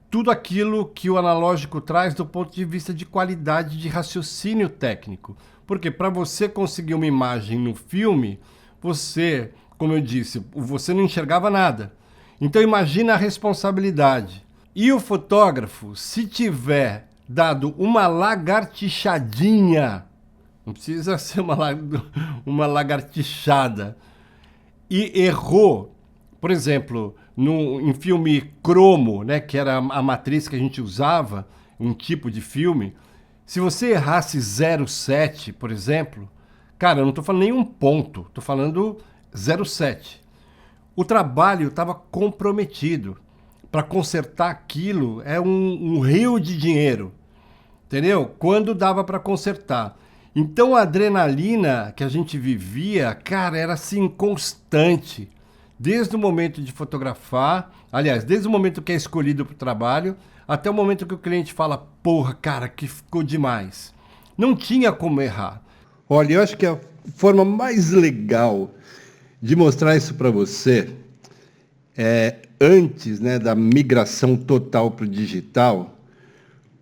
tudo aquilo que o analógico traz do ponto de vista de qualidade de raciocínio técnico. Porque para você conseguir uma imagem no filme, você, como eu disse, você não enxergava nada. Então imagina a responsabilidade. E o fotógrafo, se tiver dado uma lagartixadinha, não precisa ser uma lagartixada, e errou, por exemplo, em filme cromo, né, que era a matriz que a gente usava, um tipo de filme, se você errasse 0,7, por exemplo, cara, eu não estou falando nenhum ponto, estou falando 0,7. O trabalho estava comprometido. Para consertar aquilo é um rio de dinheiro, entendeu? Quando dava para consertar. Então a adrenalina que a gente vivia, cara, era assim constante. Desde o momento de fotografar, aliás, desde o momento que é escolhido para o trabalho, até o momento que o cliente fala, porra, cara, que ficou demais. Não tinha como errar. Olha, eu acho que a forma mais legal de mostrar isso para você é antes, né, da migração total para o digital,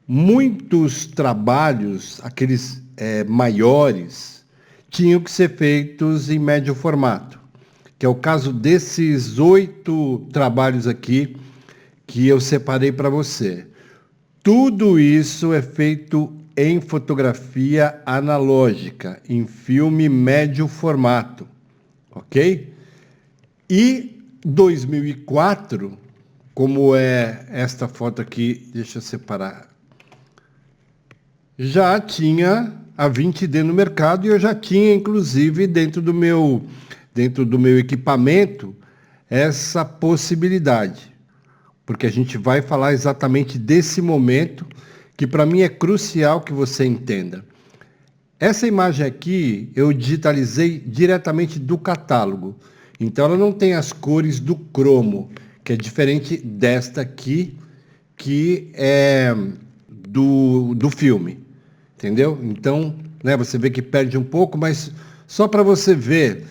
muitos trabalhos, aqueles maiores, tinham que ser feitos em médio formato, que é o caso desses 8 trabalhos aqui que eu separei para você. Tudo isso é feito em fotografia analógica, em filme médio formato, ok? E 2004, como é esta foto aqui, deixa eu separar, já tinha a 20D no mercado e eu já tinha, inclusive, dentro do meu equipamento, essa possibilidade. Porque a gente vai falar exatamente desse momento, que para mim é crucial que você entenda. Essa imagem aqui eu digitalizei diretamente do catálogo. Então ela não tem as cores do cromo, que é diferente desta aqui, que é do filme. Entendeu? Então, né, você vê que perde um pouco, mas só para você ver.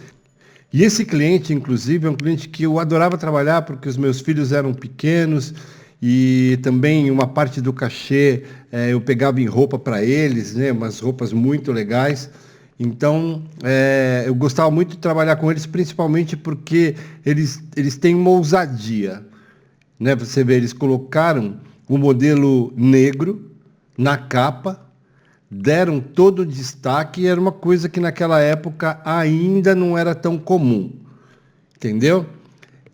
E esse cliente, inclusive, é um cliente que eu adorava trabalhar porque os meus filhos eram pequenos e também uma parte do cachê eu pegava em roupa para eles, né, umas roupas muito legais. Então, eu gostava muito de trabalhar com eles, principalmente porque eles têm uma ousadia. Né? Você vê, eles colocaram o modelo negro na capa, deram todo o destaque e era uma coisa que naquela época ainda não era tão comum. Entendeu?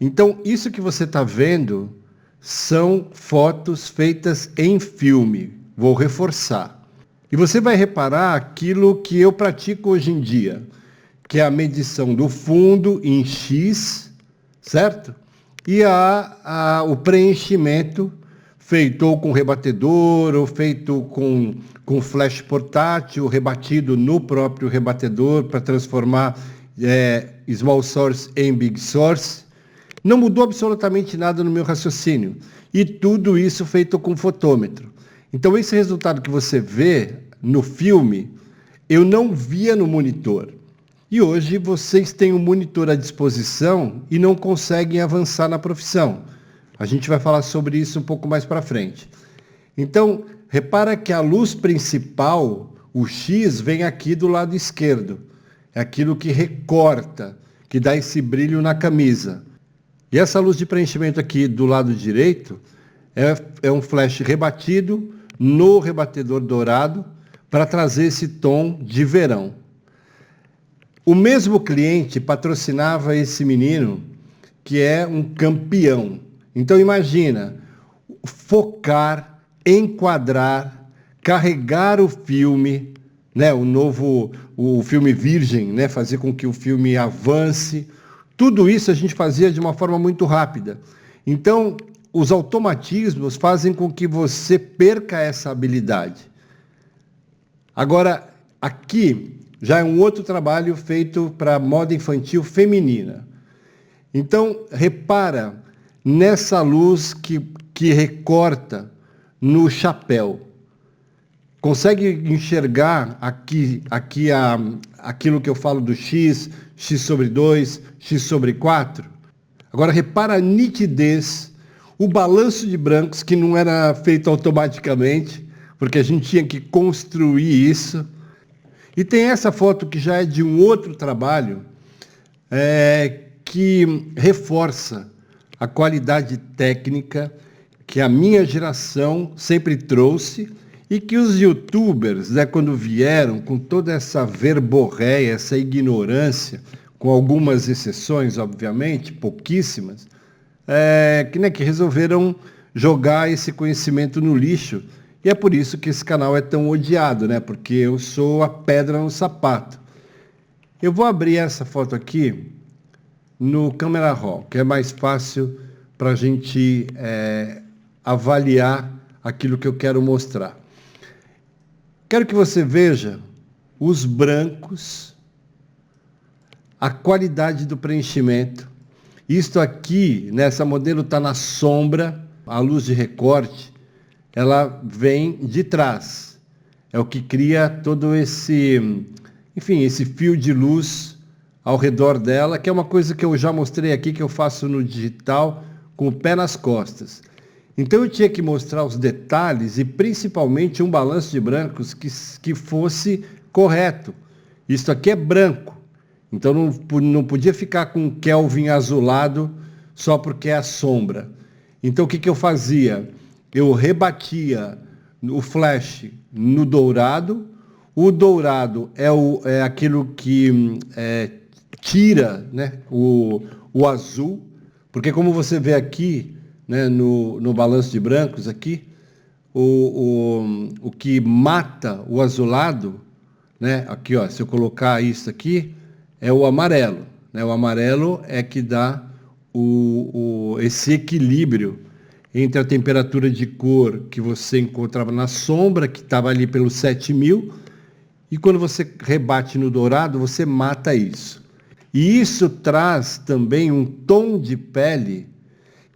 Então, isso que você está vendo são fotos feitas em filme. Vou reforçar. E você vai reparar aquilo que eu pratico hoje em dia, que é a medição do fundo em X, certo? E o preenchimento feito ou com rebatedor, ou feito com flash portátil, rebatido no próprio rebatedor para transformar small source em big source. Não mudou absolutamente nada no meu raciocínio. E tudo isso feito com fotômetro. Então, esse resultado que você vê no filme, eu não via no monitor. E hoje vocês têm um monitor à disposição e não conseguem avançar na profissão. A gente vai falar sobre isso um pouco mais para frente. Então, repara que a luz principal, o X, vem aqui do lado esquerdo. É aquilo que recorta, que dá esse brilho na camisa. E essa luz de preenchimento aqui do lado direito é um flash rebatido no rebatedor dourado para trazer esse tom de verão. O mesmo cliente patrocinava esse menino, que é um campeão. Então imagina, focar, enquadrar, carregar o filme, né, o filme virgem, né, fazer com que o filme avance. Tudo isso a gente fazia de uma forma muito rápida. Então, os automatismos fazem com que você perca essa habilidade. Agora, aqui já é um outro trabalho feito para moda infantil feminina. Então, repara nessa luz que recorta no chapéu. Consegue enxergar aqui aquilo que eu falo do X, X sobre 2, X sobre 4? Agora, repara a nitidez, o balanço de brancos, que não era feito automaticamente, porque a gente tinha que construir isso. E tem essa foto que já é de um outro trabalho, que reforça a qualidade técnica que a minha geração sempre trouxe e que os youtubers, né, quando vieram com toda essa verborréia, essa ignorância, com algumas exceções, obviamente, pouquíssimas, que resolveram jogar esse conhecimento no lixo. E é por isso que esse canal é tão odiado, né? Porque eu sou a pedra no sapato. Eu vou abrir essa foto aqui no Camera Raw, que é mais fácil para a gente avaliar aquilo que eu quero mostrar. Quero que você veja os brancos, a qualidade do preenchimento. Isto aqui, nessa modelo está na sombra, a luz de recorte, ela vem de trás. É o que cria todo esse fio de luz ao redor dela, que é uma coisa que eu já mostrei aqui, que eu faço no digital, com o pé nas costas. Então eu tinha que mostrar os detalhes e principalmente um balanço de brancos que fosse correto. Isto aqui é branco, então não podia ficar com Kelvin azulado só porque é a sombra. Então o que eu fazia? Eu rebatia o flash no dourado. O dourado é aquilo que tira, né, o azul, porque como você vê aqui, né, no balanço de brancos aqui, o que mata o azulado, né, aqui, ó, se eu colocar isso aqui, é o amarelo. Né, o amarelo é que dá esse equilíbrio entre a temperatura de cor que você encontrava na sombra, que estava ali pelos 7.000, e quando você rebate no dourado, você mata isso. E isso traz também um tom de pele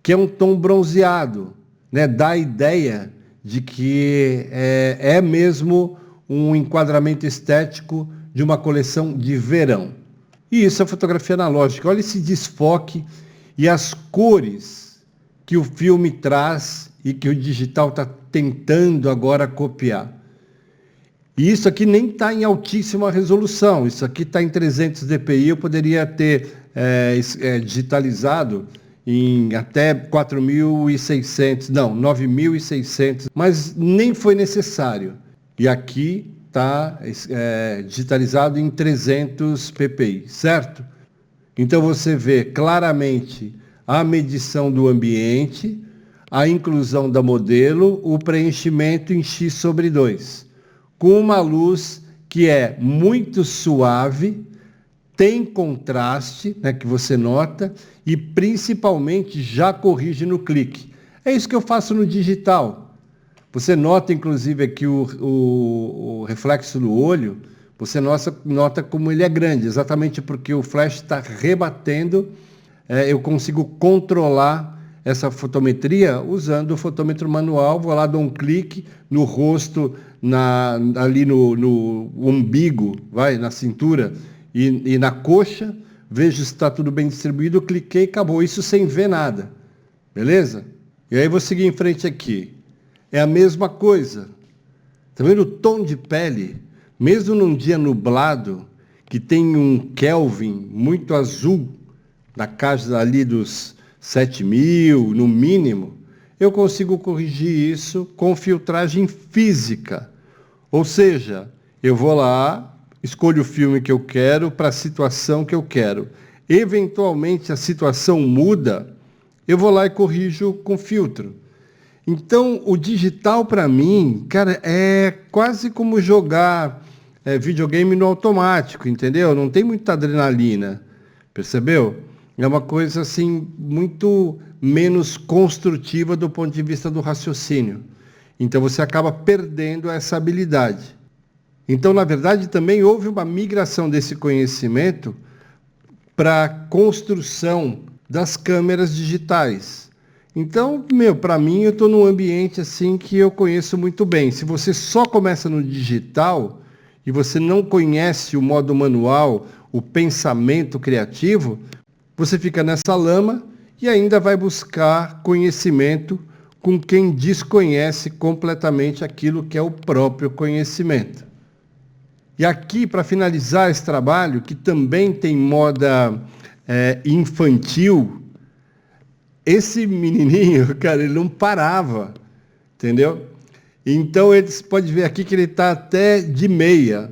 que é um tom bronzeado, né? Dá a ideia de que é mesmo um enquadramento estético de uma coleção de verão. E isso é fotografia analógica. Olha esse desfoque e as cores que o filme traz e que o digital está tentando agora copiar. E isso aqui nem está em altíssima resolução, isso aqui está em 300 dpi, eu poderia ter digitalizado em até 4.600, não, 9.600, mas nem foi necessário. E aqui está digitalizado em 300 ppi, certo? Então você vê claramente a medição do ambiente, a inclusão da modelo, o preenchimento em x/2, com uma luz que é muito suave, tem contraste, né, que você nota, e principalmente já corrige no clique. É isso que eu faço no digital. Você nota, inclusive, aqui o reflexo do olho, você nota como ele é grande, exatamente porque o flash está rebatendo, eu consigo controlar essa fotometria usando o fotômetro manual, vou lá, dou um clique no rosto, ali no umbigo, na cintura e na coxa, vejo se está tudo bem distribuído, cliquei e acabou, isso sem ver nada, beleza? E aí vou seguir em frente aqui. É a mesma coisa. Tá vendo o tom de pele? Mesmo num dia nublado, que tem um Kelvin muito azul, na casa ali dos 7.000, no mínimo, eu consigo corrigir isso com filtragem física. Ou seja, eu vou lá, escolho o filme que eu quero para a situação que eu quero. Eventualmente a situação muda, eu vou lá e corrijo com filtro. Então, o digital para mim, cara, é quase como jogar videogame no automático, entendeu? Não tem muita adrenalina, percebeu? É uma coisa assim muito menos construtiva do ponto de vista do raciocínio. Então você acaba perdendo essa habilidade. Então, na verdade, também houve uma migração desse conhecimento para a construção das câmeras digitais. Então, para mim, eu estou num ambiente assim que eu conheço muito bem. Se você só começa no digital e você não conhece o modo manual, o pensamento criativo, você fica nessa lama e ainda vai buscar conhecimento com quem desconhece completamente aquilo que é o próprio conhecimento. E aqui, para finalizar esse trabalho, que também tem moda infantil, esse menininho, cara, ele não parava, entendeu? Então, você pode ver aqui que ele está até de meia,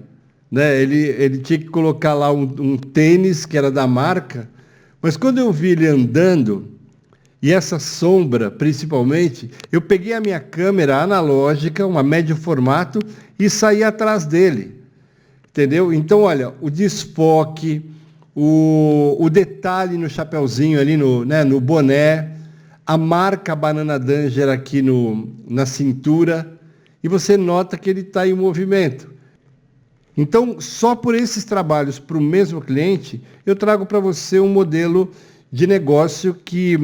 né? Ele tinha que colocar lá um tênis, que era da marca, mas quando eu vi ele andando, e essa sombra, principalmente, eu peguei a minha câmera analógica, uma médio formato, e saí atrás dele, entendeu? Então, olha, o desfoque, o detalhe no chapeuzinho ali, no boné, a marca Banana Danger aqui na cintura, e você nota que ele está em movimento. Então, só por esses trabalhos para o mesmo cliente, eu trago para você um modelo de negócio que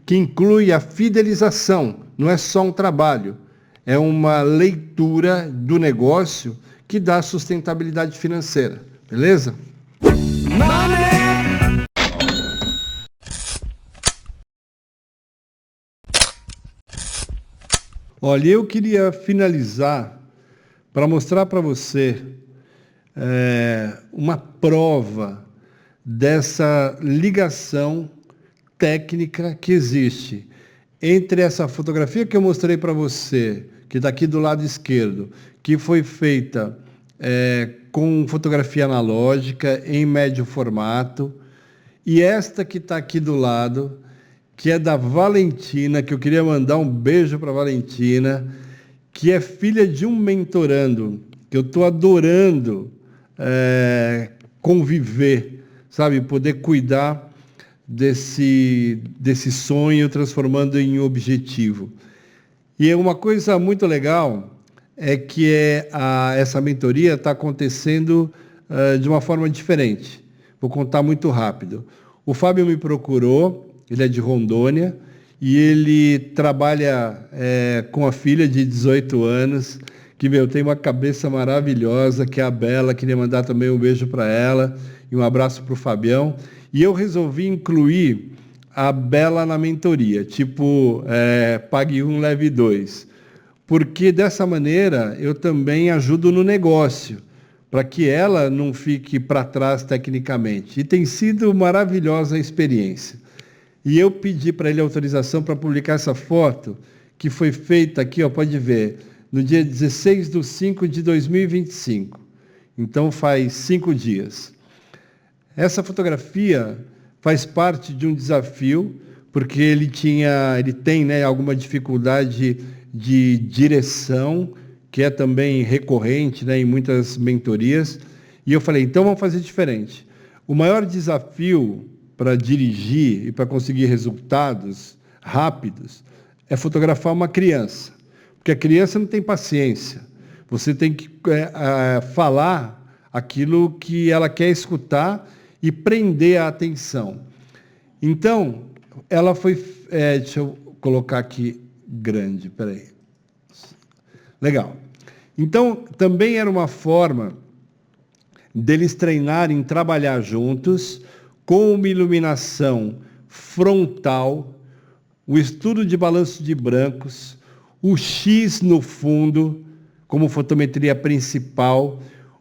inclui a fidelização. Não é só um trabalho, é uma leitura do negócio que dá sustentabilidade financeira. Beleza? Olha, eu queria finalizar para mostrar para você uma prova dessa ligação técnica que existe entre essa fotografia que eu mostrei para você, que está aqui do lado esquerdo, que foi feita com fotografia analógica em médio formato, e esta que está aqui do lado, que é da Valentina, que eu queria mandar um beijo para a Valentina, que é filha de um mentorando, que eu estou adorando conviver, sabe? Poder cuidar desse sonho, transformando em objetivo. E uma coisa muito legal é que essa mentoria está acontecendo de uma forma diferente. Vou contar muito rápido. O Fábio me procurou, ele é de Rondônia, e ele trabalha com a filha de 18 anos, que, tem uma cabeça maravilhosa, que é a Bela. Queria mandar também um beijo para ela e um abraço para o Fabião. E eu resolvi incluir a Bela na mentoria, tipo, pague um, leve dois. Porque dessa maneira eu também ajudo no negócio, para que ela não fique para trás tecnicamente. E tem sido maravilhosa a experiência. E eu pedi para ele autorização para publicar essa foto, que foi feita aqui, pode ver, no dia 16/5/2025. Então faz 5 dias. Essa fotografia faz parte de um desafio, porque ele tem alguma dificuldade de direção, que é também recorrente em muitas mentorias. E eu falei, então vamos fazer diferente. O maior desafio para dirigir e para conseguir resultados rápidos é fotografar uma criança. Porque a criança não tem paciência. Você tem que falar aquilo que ela quer escutar e prender a atenção. Então, ela foi... deixa eu colocar aqui grande, peraí. Legal. Então, também era uma forma deles treinarem, trabalhar juntos, com uma iluminação frontal, o estudo de balanço de brancos, o X no fundo, como fotometria principal,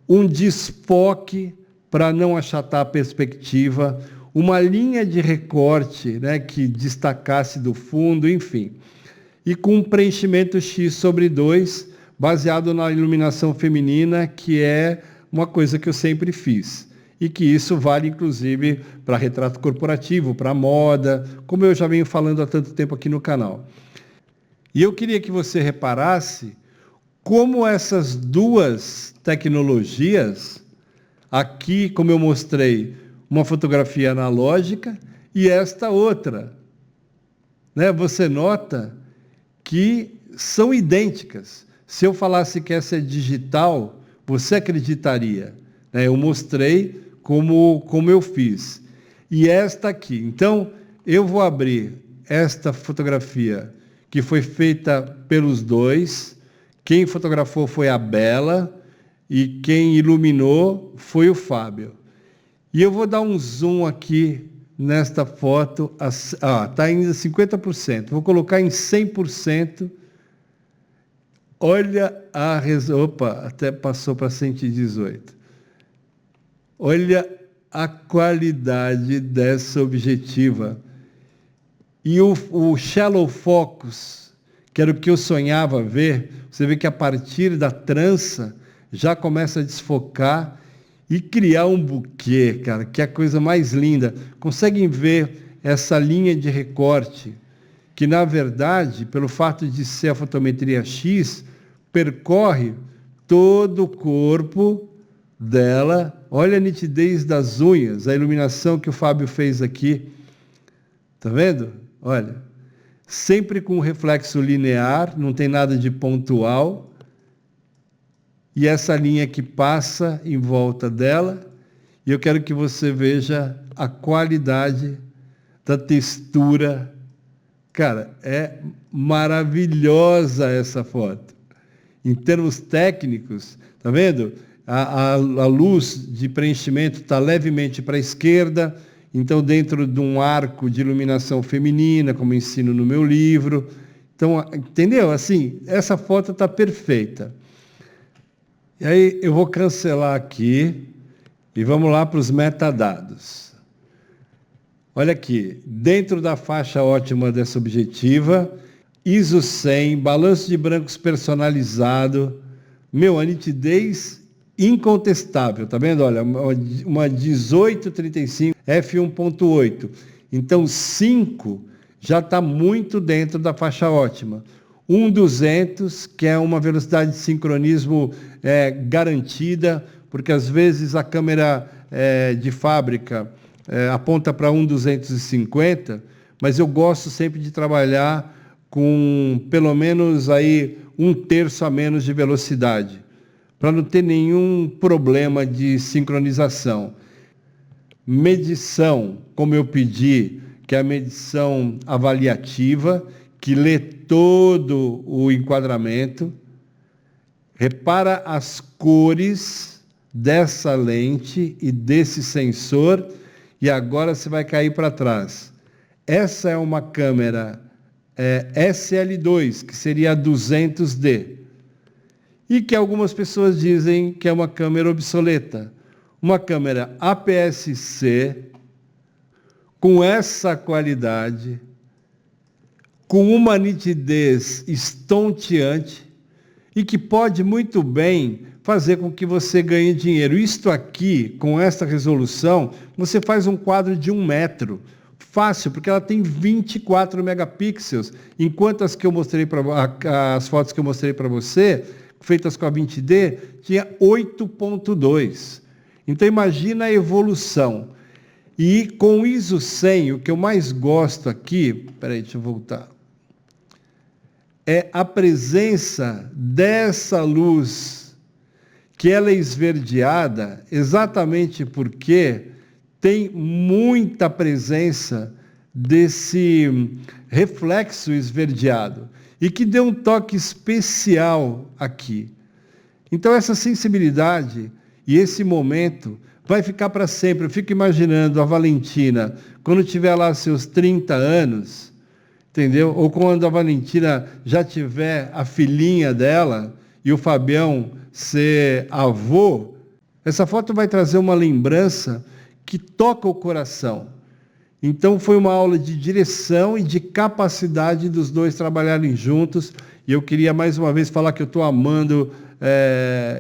um desfoque para não achatar a perspectiva, uma linha de recorte que destacasse do fundo, enfim. E com um preenchimento X/2, baseado na iluminação feminina, que é uma coisa que eu sempre fiz. E que isso vale, inclusive, para retrato corporativo, para moda, como eu já venho falando há tanto tempo aqui no canal. E eu queria que você reparasse como essas duas tecnologias, aqui, como eu mostrei, uma fotografia analógica e esta outra, você nota que são idênticas. Se eu falasse que essa é digital, você acreditaria. Eu mostrei como eu fiz. E esta aqui. Então, eu vou abrir esta fotografia, que foi feita pelos dois. Quem fotografou foi a Bela e quem iluminou foi o Fábio. E eu vou dar um zoom aqui nesta foto. Está ainda 50%. Vou colocar em 100%. Olha a... Opa, até passou para 118. Olha a qualidade dessa objetiva. E o shallow focus, que era o que eu sonhava ver, você vê que a partir da trança já começa a desfocar e criar um buquê, cara, que é a coisa mais linda. Conseguem ver essa linha de recorte, que na verdade, pelo fato de ser a fotometria X, percorre todo o corpo dela. Olha a nitidez das unhas, a iluminação que o Fábio fez aqui. Tá vendo? Olha, sempre com reflexo linear, não tem nada de pontual. E essa linha que passa em volta dela. E eu quero que você veja a qualidade da textura. Cara, é maravilhosa essa foto. Em termos técnicos, tá vendo? A luz de preenchimento está levemente para a esquerda, então dentro de um arco de iluminação feminina, como ensino no meu livro. Então, entendeu? Assim, essa foto está perfeita. E aí eu vou cancelar aqui e vamos lá para os metadados. Olha aqui, dentro da faixa ótima dessa objetiva, ISO 100, balanço de brancos personalizado, a nitidez incontestável, tá vendo? Olha, uma 1835 f1.8. Então 5 já está muito dentro da faixa ótima. 1.200, que é uma velocidade de sincronismo garantida, porque às vezes a câmera de fábrica aponta para 1.250, mas eu gosto sempre de trabalhar com pelo menos aí 1/3 a menos de velocidade, para não ter nenhum problema de sincronização. Medição, como eu pedi, que é a medição avaliativa, que lê todo o enquadramento. Repara as cores dessa lente e desse sensor, e agora você vai cair para trás. Essa é uma câmera SL2, que seria a 200D, e que algumas pessoas dizem que é uma câmera obsoleta. Uma câmera APS-C, com essa qualidade, com uma nitidez estonteante, e que pode muito bem fazer com que você ganhe dinheiro. Isto aqui, com essa resolução, você faz um quadro de 1 metro. Fácil, porque ela tem 24 megapixels, enquanto as fotos que eu mostrei para você, feitas com a 20D, tinha 8.2. Então imagina a evolução. E com o ISO 100, o que eu mais gosto aqui, peraí, deixa eu voltar, é a presença dessa luz, que ela é esverdeada, exatamente porque tem muita presença desse reflexo esverdeado e que deu um toque especial aqui. Então essa sensibilidade e esse momento vai ficar para sempre. Eu fico imaginando a Valentina, quando tiver lá seus 30 anos, entendeu? Ou quando a Valentina já tiver a filhinha dela e o Fabião ser avô, essa foto vai trazer uma lembrança que toca o coração. Então foi uma aula de direção e de capacidade dos dois trabalharem juntos, e eu queria mais uma vez falar que eu estou amando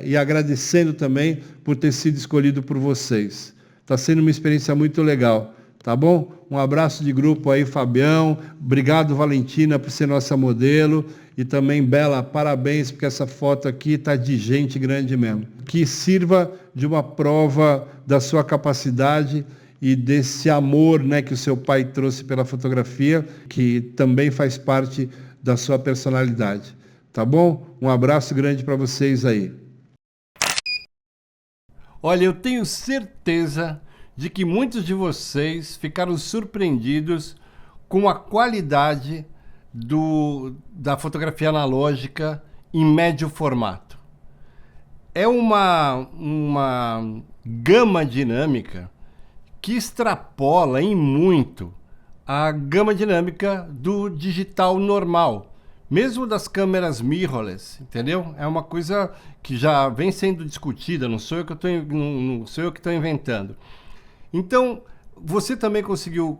e agradecendo também por ter sido escolhido por vocês. Está sendo uma experiência muito legal, tá bom? Um abraço de grupo aí, Fabião. Obrigado, Valentina, por ser nossa modelo. E também, Bela, parabéns, porque essa foto aqui está de gente grande mesmo. Que sirva de uma prova da sua capacidade e desse amor, né, que o seu pai trouxe pela fotografia, que também faz parte da sua personalidade. Tá bom? Um abraço grande para vocês aí. Olha, eu tenho certeza de que muitos de vocês ficaram surpreendidos com a qualidade da fotografia analógica em médio formato. É uma gama dinâmica que extrapola em muito a gama dinâmica do digital normal, mesmo das câmeras mirrorless, entendeu? É uma coisa que já vem sendo discutida, não sou eu que estou inventando. Então, você também conseguiu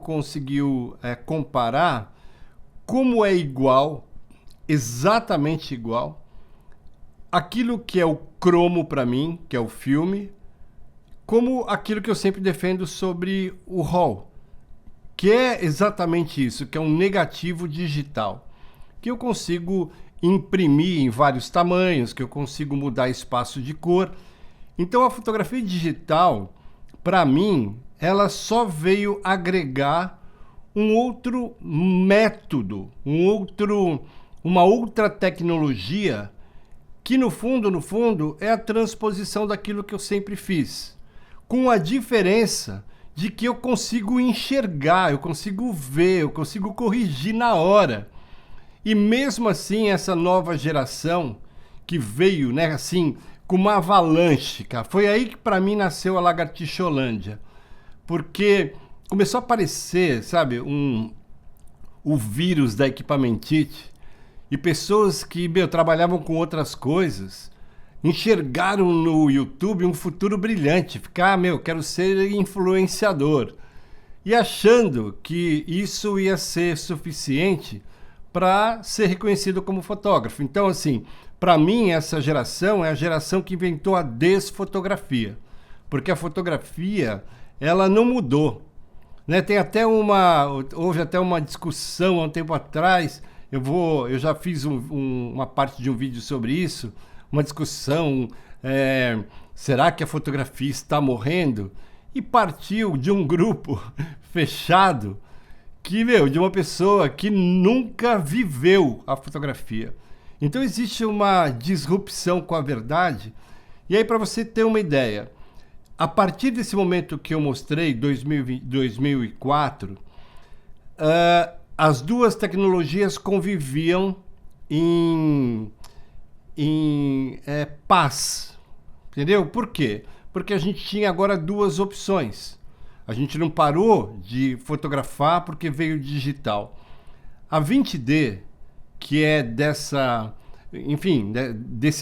comparar como é igual, exatamente igual, aquilo que é o cromo para mim, que é o filme, como aquilo que eu sempre defendo sobre o RAW, que é exatamente isso, que é um negativo digital, que eu consigo imprimir em vários tamanhos, que eu consigo mudar espaço de cor. Então a fotografia digital, para mim, ela só veio agregar um outro método, uma outra tecnologia que no fundo, é a transposição daquilo que eu sempre fiz. Com a diferença de que eu consigo enxergar, eu consigo ver, eu consigo corrigir na hora. E mesmo assim, essa nova geração que veio, né, assim, com uma avalanche, cara, foi aí que para mim nasceu a Lagartixolândia. Porque começou a aparecer, sabe, o vírus da equipamentite, e pessoas que, trabalhavam com outras coisas, enxergaram no YouTube um futuro brilhante, ficar, quero ser influenciador. E achando que isso ia ser suficiente para ser reconhecido como fotógrafo. Então, assim, para mim, essa geração é a geração que inventou a desfotografia. Porque a fotografia, ela não mudou. Né? Houve até uma discussão há um tempo atrás, eu já fiz uma parte de um vídeo sobre isso, uma discussão, será que a fotografia está morrendo? E partiu de um grupo fechado, de uma pessoa que nunca viveu a fotografia. Então existe uma disrupção com a verdade. E aí, para você ter uma ideia, a partir desse momento que eu mostrei, 2004, as duas tecnologias conviviam em paz. Entendeu? Por quê? Porque a gente tinha agora duas opções. A gente não parou de fotografar porque veio digital. A 20D, que é desse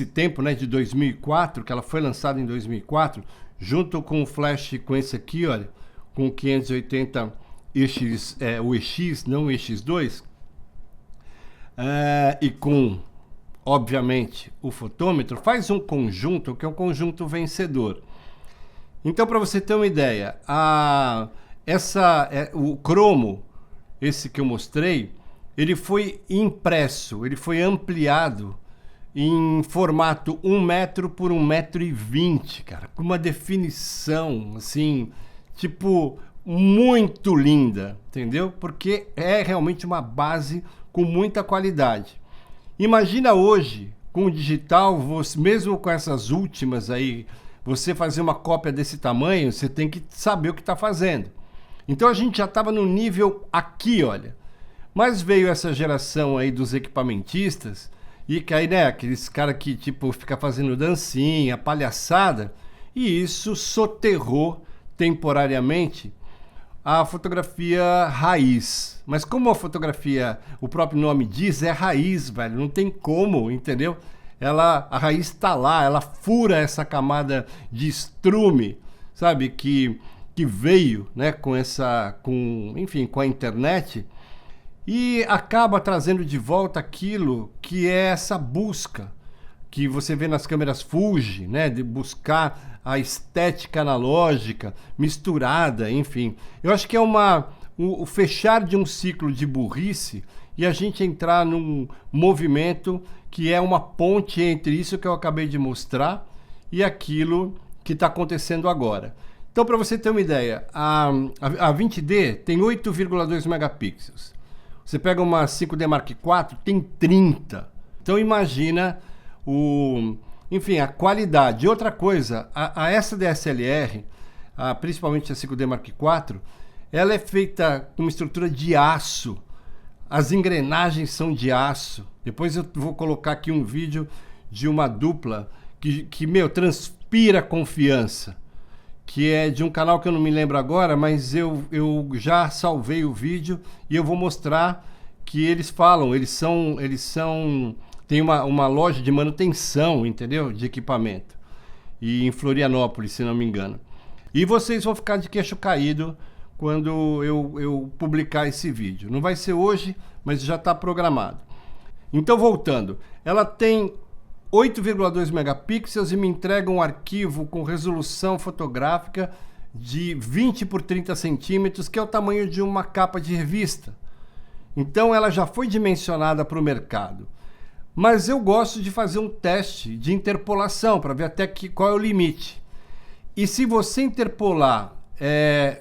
tempo, né, de 2004, que ela foi lançada em 2004, junto com o flash, com esse aqui, olha, com o 580 EX, o EX, não o EX2, e com, obviamente, o fotômetro, faz um conjunto que é um conjunto vencedor. Então, para você ter uma ideia, o cromo, esse que eu mostrei, ele foi impresso, ele foi ampliado em formato 1 metro por 1,20 m, cara, com uma definição, assim, tipo, muito linda, entendeu? Porque é realmente uma base com muita qualidade. Imagina hoje, com o digital, mesmo com essas últimas aí, você fazer uma cópia desse tamanho, você tem que saber o que está fazendo. Então a gente já estava no nível aqui, olha. Mas veio essa geração aí dos equipamentistas, e que aí, né, aqueles caras que, tipo, fica fazendo dancinha, palhaçada, e isso soterrou temporariamente a fotografia raiz. Mas como a fotografia, o próprio nome diz, é raiz, velho, não tem como, entendeu? A raiz está lá, ela fura essa camada de estrume, sabe, que veio, né, com a internet, e acaba trazendo de volta aquilo que é essa busca que você vê nas câmeras Fuji, né, de buscar a estética analógica misturada, enfim. Eu acho que é o fechar de um ciclo de burrice e a gente entrar num movimento que é uma ponte entre isso que eu acabei de mostrar e aquilo que está acontecendo agora. Então, para você ter uma ideia, a 20D tem 8,2 megapixels. Você pega uma 5D Mark IV, tem 30. Então, imagina a qualidade. E outra coisa, essa DSLR, principalmente a 5D Mark IV, ela é feita com uma estrutura de aço. As engrenagens são de aço. Depois eu vou colocar aqui um vídeo de uma dupla que transpira confiança, que é de um canal que eu não me lembro agora, mas eu já salvei o vídeo e eu vou mostrar que eles falam, tem uma loja de manutenção, entendeu? De equipamento. E em Florianópolis, se não me engano. E vocês vão ficar de queixo caído quando eu publicar esse vídeo. Não vai ser hoje, mas já está programado. Então, voltando, ela tem 8,2 megapixels e me entrega um arquivo com resolução fotográfica de 20 por 30 centímetros, que é o tamanho de uma capa de revista. Então ela já foi dimensionada para o mercado. Mas eu gosto de fazer um teste de interpolação para ver qual é o limite. E se você interpolar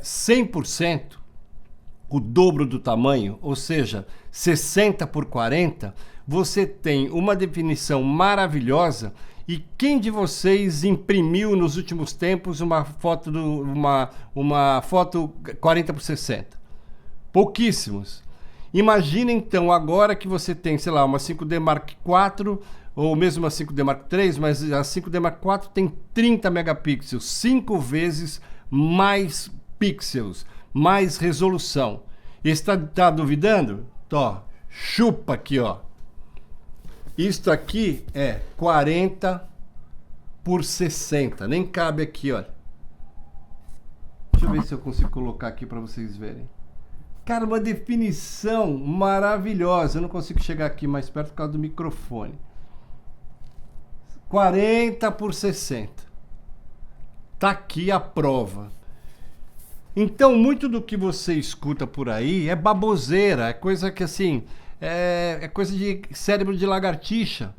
100%, o dobro do tamanho, ou seja, 60 por 40, você tem uma definição maravilhosa. E quem de vocês imprimiu nos últimos tempos uma foto, uma foto 40 por 60? Pouquíssimos. Imagina então agora que você tem, sei lá, uma 5D Mark IV ou mesmo uma 5D Mark III, mas a 5D Mark IV tem 30 megapixels, 5 vezes mais pixels, mais resolução. E está duvidando? Ó, chupa aqui, ó. Isto aqui é 40 por 60. Nem cabe aqui, olha. Deixa eu ver se eu consigo colocar aqui para vocês verem. Cara, uma definição maravilhosa. Eu não consigo chegar aqui mais perto por causa do microfone. 40 por 60. Tá aqui a prova. Então, muito do que você escuta por aí é baboseira, é coisa que assim... É coisa de cérebro de lagartixa.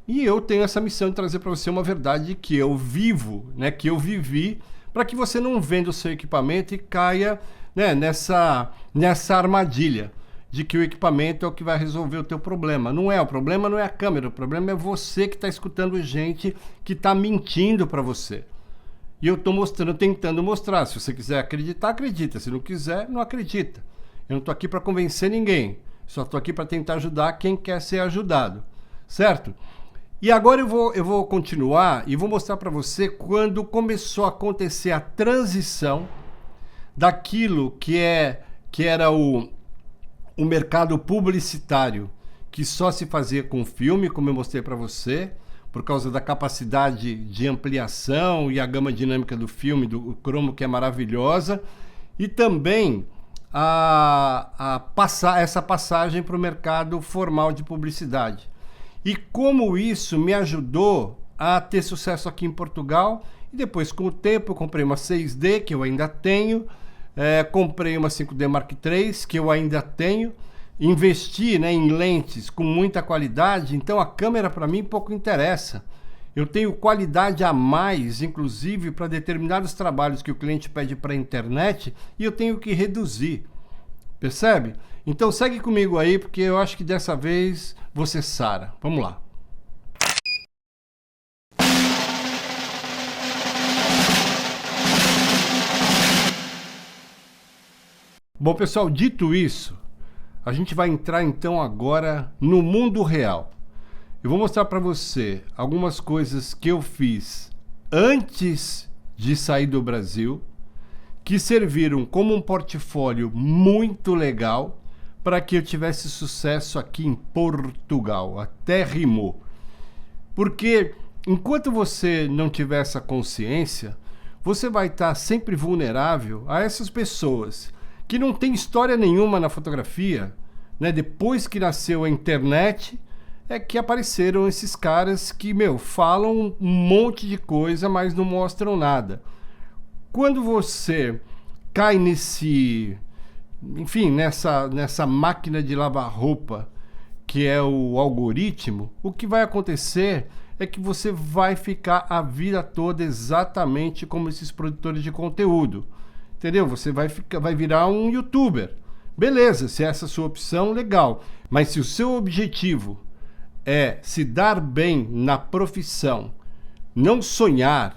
E eu tenho essa missão de trazer para você uma verdade que eu vivo, né, que eu vivi, para que você não venda o seu equipamento e caia, né, nessa armadilha de que o equipamento é o que vai resolver o teu problema. Não é, o problema não é a câmera, o problema é você que está escutando gente que está mentindo para você. E eu estou mostrando, tentando mostrar. Se você quiser acreditar, acredita. Se não quiser, não acredita. Eu não estou aqui para convencer ninguém. Só estou aqui para tentar ajudar quem quer ser ajudado, certo? E agora eu vou continuar e vou mostrar para você quando começou a acontecer a transição daquilo que era o mercado publicitário, que só se fazia com filme, como eu mostrei para você, por causa da capacidade de ampliação e a gama dinâmica do filme, do cromo, que é maravilhosa, e também essa passagem para o mercado formal de publicidade. E como isso me ajudou a ter sucesso aqui em Portugal. E depois, com o tempo, eu comprei uma 6D, que eu ainda tenho, comprei uma 5D Mark III, que eu ainda tenho, investi, né, em lentes com muita qualidade. Então a câmera para mim pouco interessa. Eu tenho qualidade a mais, inclusive, para determinados trabalhos que o cliente pede para a internet, e eu tenho que reduzir. Percebe? Então segue comigo aí, porque eu acho que dessa vez você sara. Vamos lá. Bom, pessoal, dito isso, a gente vai entrar então agora no mundo real. Eu vou mostrar para você algumas coisas que eu fiz antes de sair do Brasil, que serviram como um portfólio muito legal para que eu tivesse sucesso aqui em Portugal. Até rimou. Porque enquanto você não tiver essa consciência, você vai estar sempre vulnerável a essas pessoas que não têm história nenhuma na fotografia, né? Depois que nasceu a internet, é que apareceram esses caras que, falam um monte de coisa, mas não mostram nada. Quando você cai nessa máquina de lavar roupa, que é o algoritmo, o que vai acontecer é que você vai ficar a vida toda exatamente como esses produtores de conteúdo. Entendeu? Você vai virar um youtuber. Beleza, se essa é a sua opção, legal. Mas se o seu objetivo é se dar bem na profissão, não sonhar,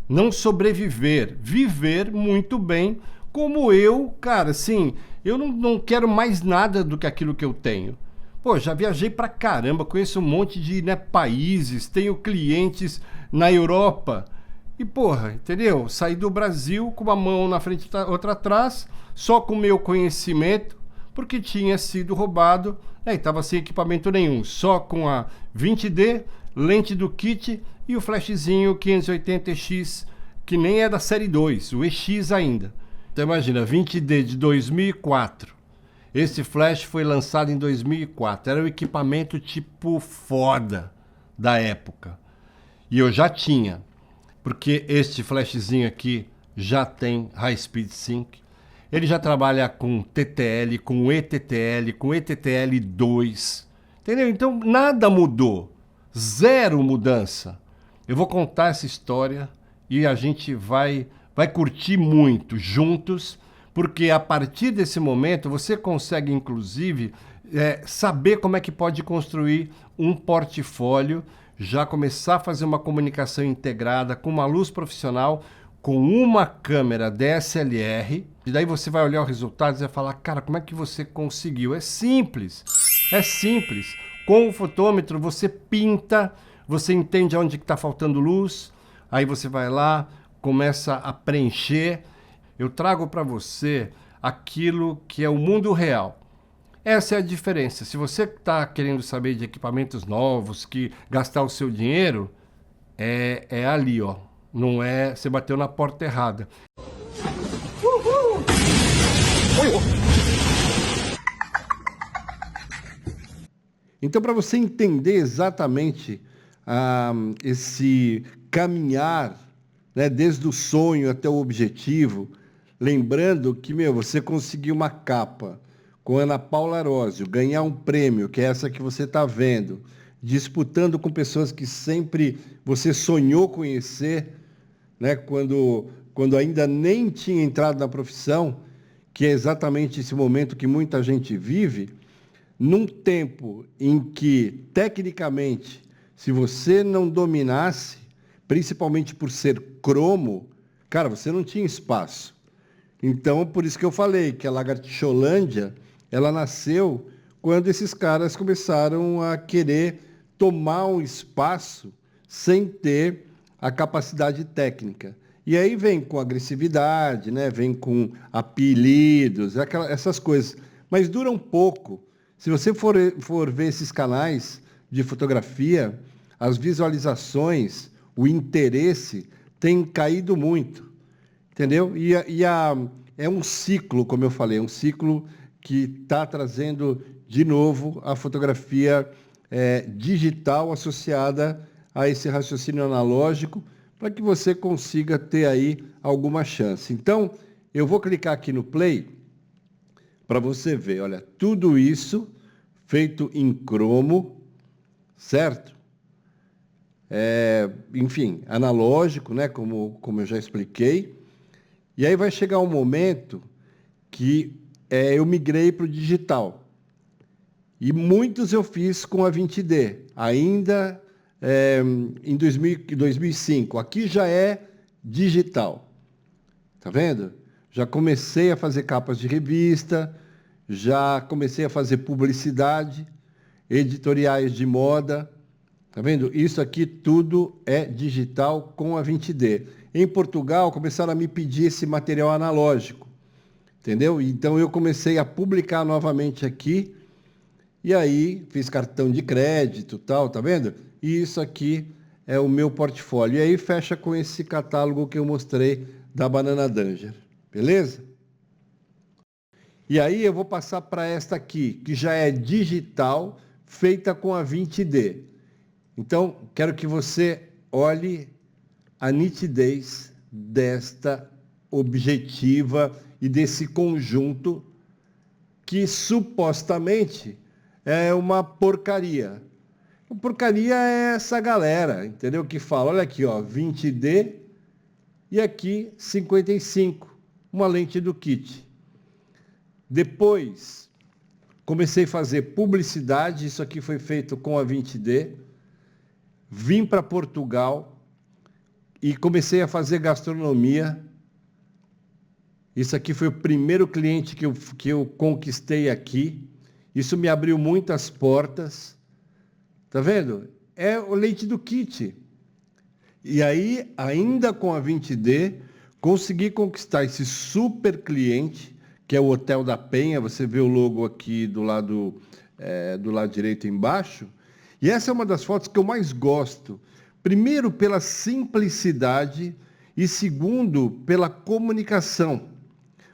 não sobreviver, viver muito bem, como eu, cara, assim, eu não quero mais nada do que aquilo que eu tenho. Pô, já viajei pra caramba, conheço um monte de países, tenho clientes na Europa. E porra, entendeu? Saí do Brasil com uma mão na frente e outra atrás, só com o meu conhecimento, porque tinha sido roubado, e estava sem equipamento nenhum, só com a 20D, lente do kit e o flashzinho 580X, que nem é da série 2, o EX ainda. Então imagina, 20D de 2004. Esse flash foi lançado em 2004, era o equipamento tipo foda da época. E eu já tinha, porque este flashzinho aqui já tem High Speed Sync. Ele já trabalha com TTL, com ETTL, com ETTL2. Entendeu? Então nada mudou. Zero mudança. Eu vou contar essa história e a gente vai curtir muito juntos, porque a partir desse momento você consegue, inclusive, saber como é que pode construir um portfólio, já começar a fazer uma comunicação integrada com uma luz profissional, com uma câmera DSLR, e daí você vai olhar os resultados e vai falar, cara, como é que você conseguiu? É simples. Com o fotômetro você pinta, você entende onde está faltando luz, aí você vai lá, começa a preencher. Eu trago para você aquilo que é o mundo real. Essa é a diferença. Se você está querendo saber de equipamentos novos, que gastar o seu dinheiro, é ali, ó. Não é, você bateu na porta errada. Então, para você entender exatamente esse caminhar, né, desde o sonho até o objetivo, lembrando que, você conseguir uma capa com Ana Paula Arósio, ganhar um prêmio, que é essa que você está vendo, disputando com pessoas que sempre você sonhou conhecer, né, quando ainda nem tinha entrado na profissão, que é exatamente esse momento que muita gente vive, num tempo em que, tecnicamente, se você não dominasse, principalmente por ser cromo, cara, você não tinha espaço. Então, por isso que eu falei que a Lagartixolândia, ela nasceu quando esses caras começaram a querer tomar um espaço sem ter a capacidade técnica. E aí vem com agressividade, né? Vem com apelidos, essas coisas. Mas dura um pouco. Se você for ver esses canais de fotografia, as visualizações, o interesse tem caído muito. Entendeu? É um ciclo, como eu falei, um ciclo que está trazendo de novo a fotografia digital associada a esse raciocínio analógico, para que você consiga ter aí alguma chance. Então, eu vou clicar aqui no play para você ver, olha, tudo isso feito em cromo, certo? Enfim, analógico, né, como eu já expliquei. E aí vai chegar um momento que eu migrei para o digital. E muitos eu fiz com a 20D, ainda em 2005. Aqui já é digital. Tá vendo? Já comecei a fazer capas de revista, já comecei a fazer publicidade, editoriais de moda. Tá vendo? Isso aqui tudo é digital com a 20D. Em Portugal, começaram a me pedir esse material analógico. Entendeu? Então, eu comecei a publicar novamente aqui. E aí, fiz cartão de crédito, tal, tá vendo? E isso aqui é o meu portfólio. E aí, fecha com esse catálogo que eu mostrei da Banana Danger. Beleza? E aí, eu vou passar para esta aqui, que já é digital, feita com a 20D. Então, quero que você olhe a nitidez desta objetiva e desse conjunto que supostamente é uma porcaria. A porcaria é essa galera, entendeu? Que fala, olha aqui, ó, 20D e aqui 55, uma lente do kit. Depois, comecei a fazer publicidade, isso aqui foi feito com a 20D. Vim para Portugal e comecei a fazer gastronomia. Isso aqui foi o primeiro cliente que eu conquistei aqui. Isso me abriu muitas portas. Tá vendo? É o leite do kit. E aí, ainda com a 20D, consegui conquistar esse super cliente, que é o Hotel da Penha. Você vê o logo aqui do lado direito embaixo. E essa é uma das fotos que eu mais gosto. Primeiro, pela simplicidade e segundo, pela comunicação.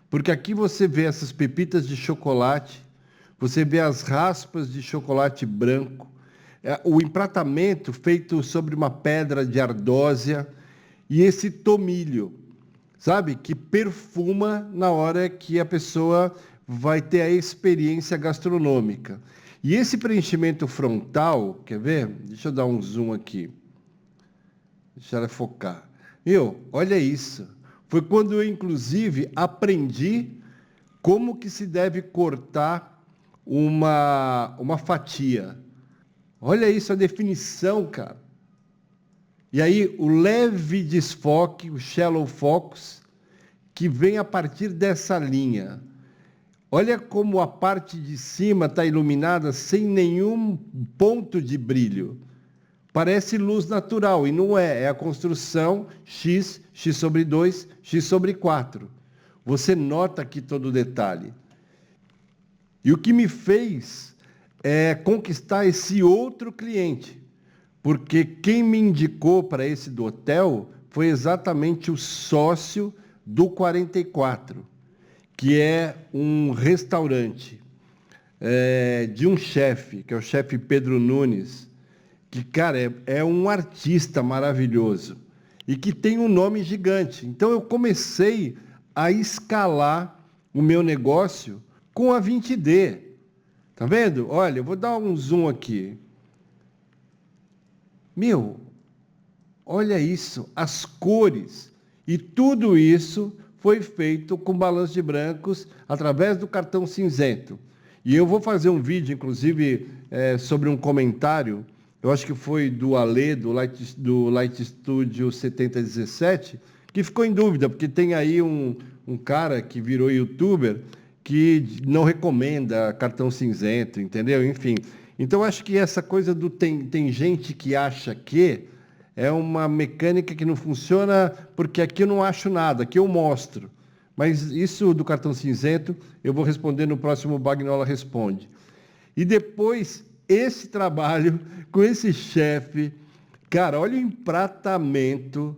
Porque aqui você vê essas pepitas de chocolate, você vê as raspas de chocolate branco, o empratamento feito sobre uma pedra de ardósia e esse tomilho, sabe? Que perfuma na hora que a pessoa vai ter a experiência gastronômica. E esse preenchimento frontal, quer ver? Deixa eu dar um zoom aqui. Deixa ela focar. Olha isso. Foi quando eu, inclusive, aprendi como que se deve cortar uma fatia. Olha isso, a definição, cara. E aí, o leve desfoque, o shallow focus, que vem a partir dessa linha. Olha como a parte de cima está iluminada sem nenhum ponto de brilho. Parece luz natural, e não é. É a construção x, x sobre 2, x sobre 4. Você nota aqui todo o detalhe. E o que me fez conquistar esse outro cliente. Porque quem me indicou para esse do hotel foi exatamente o sócio do 44, que é um restaurante de um chefe, que é o chefe Pedro Nunes, que, cara, é um artista maravilhoso e que tem um nome gigante. Então, eu comecei a escalar o meu negócio com a 20D. Tá vendo? Olha, eu vou dar um zoom aqui. Olha isso, as cores. E tudo isso foi feito com balanço de brancos através do cartão cinzento. E eu vou fazer um vídeo, inclusive, sobre um comentário, eu acho que foi do Ale, do Light Studio 7017, que ficou em dúvida, porque tem aí um cara que virou youtuber que não recomenda cartão cinzento, entendeu? Enfim. Então, eu acho que essa coisa tem gente que acha que é uma mecânica que não funciona porque aqui eu não acho nada, aqui eu mostro. Mas isso do cartão cinzento eu vou responder no próximo Bagnola Responde. E depois, esse trabalho com esse chefe, cara, olha o empratamento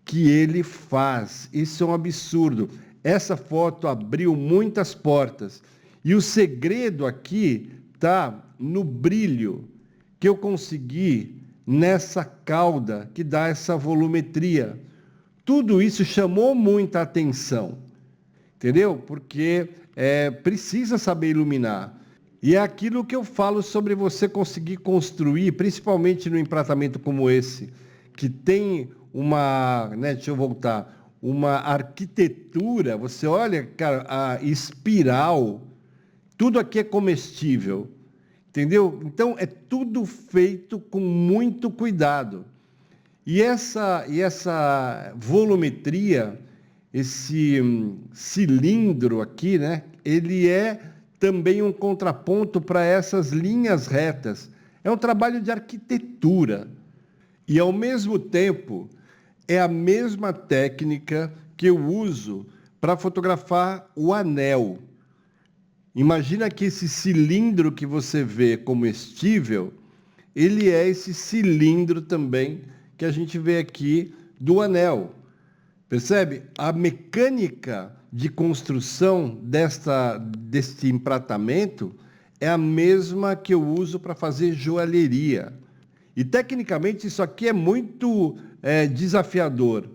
que ele faz. Isso é um absurdo. Essa foto abriu muitas portas. E o segredo aqui está no brilho que eu consegui nessa cauda que dá essa volumetria. Tudo isso chamou muita atenção, entendeu? Porque precisa saber iluminar. E é aquilo que eu falo sobre você conseguir construir, principalmente no empratamento como esse, que tem deixa eu voltar, uma arquitetura. Você olha, cara, a espiral, tudo aqui é comestível. Entendeu? Então, é tudo feito com muito cuidado. E essa volumetria, esse cilindro aqui, né? Ele é também um contraponto para essas linhas retas. É um trabalho de arquitetura. E, ao mesmo tempo, é a mesma técnica que eu uso para fotografar o anel. Imagina que esse cilindro que você vê comestível, ele é esse cilindro também que a gente vê aqui do anel. Percebe? A mecânica de construção deste empratamento é a mesma que eu uso para fazer joalheria. E, tecnicamente, isso aqui é muito desafiador,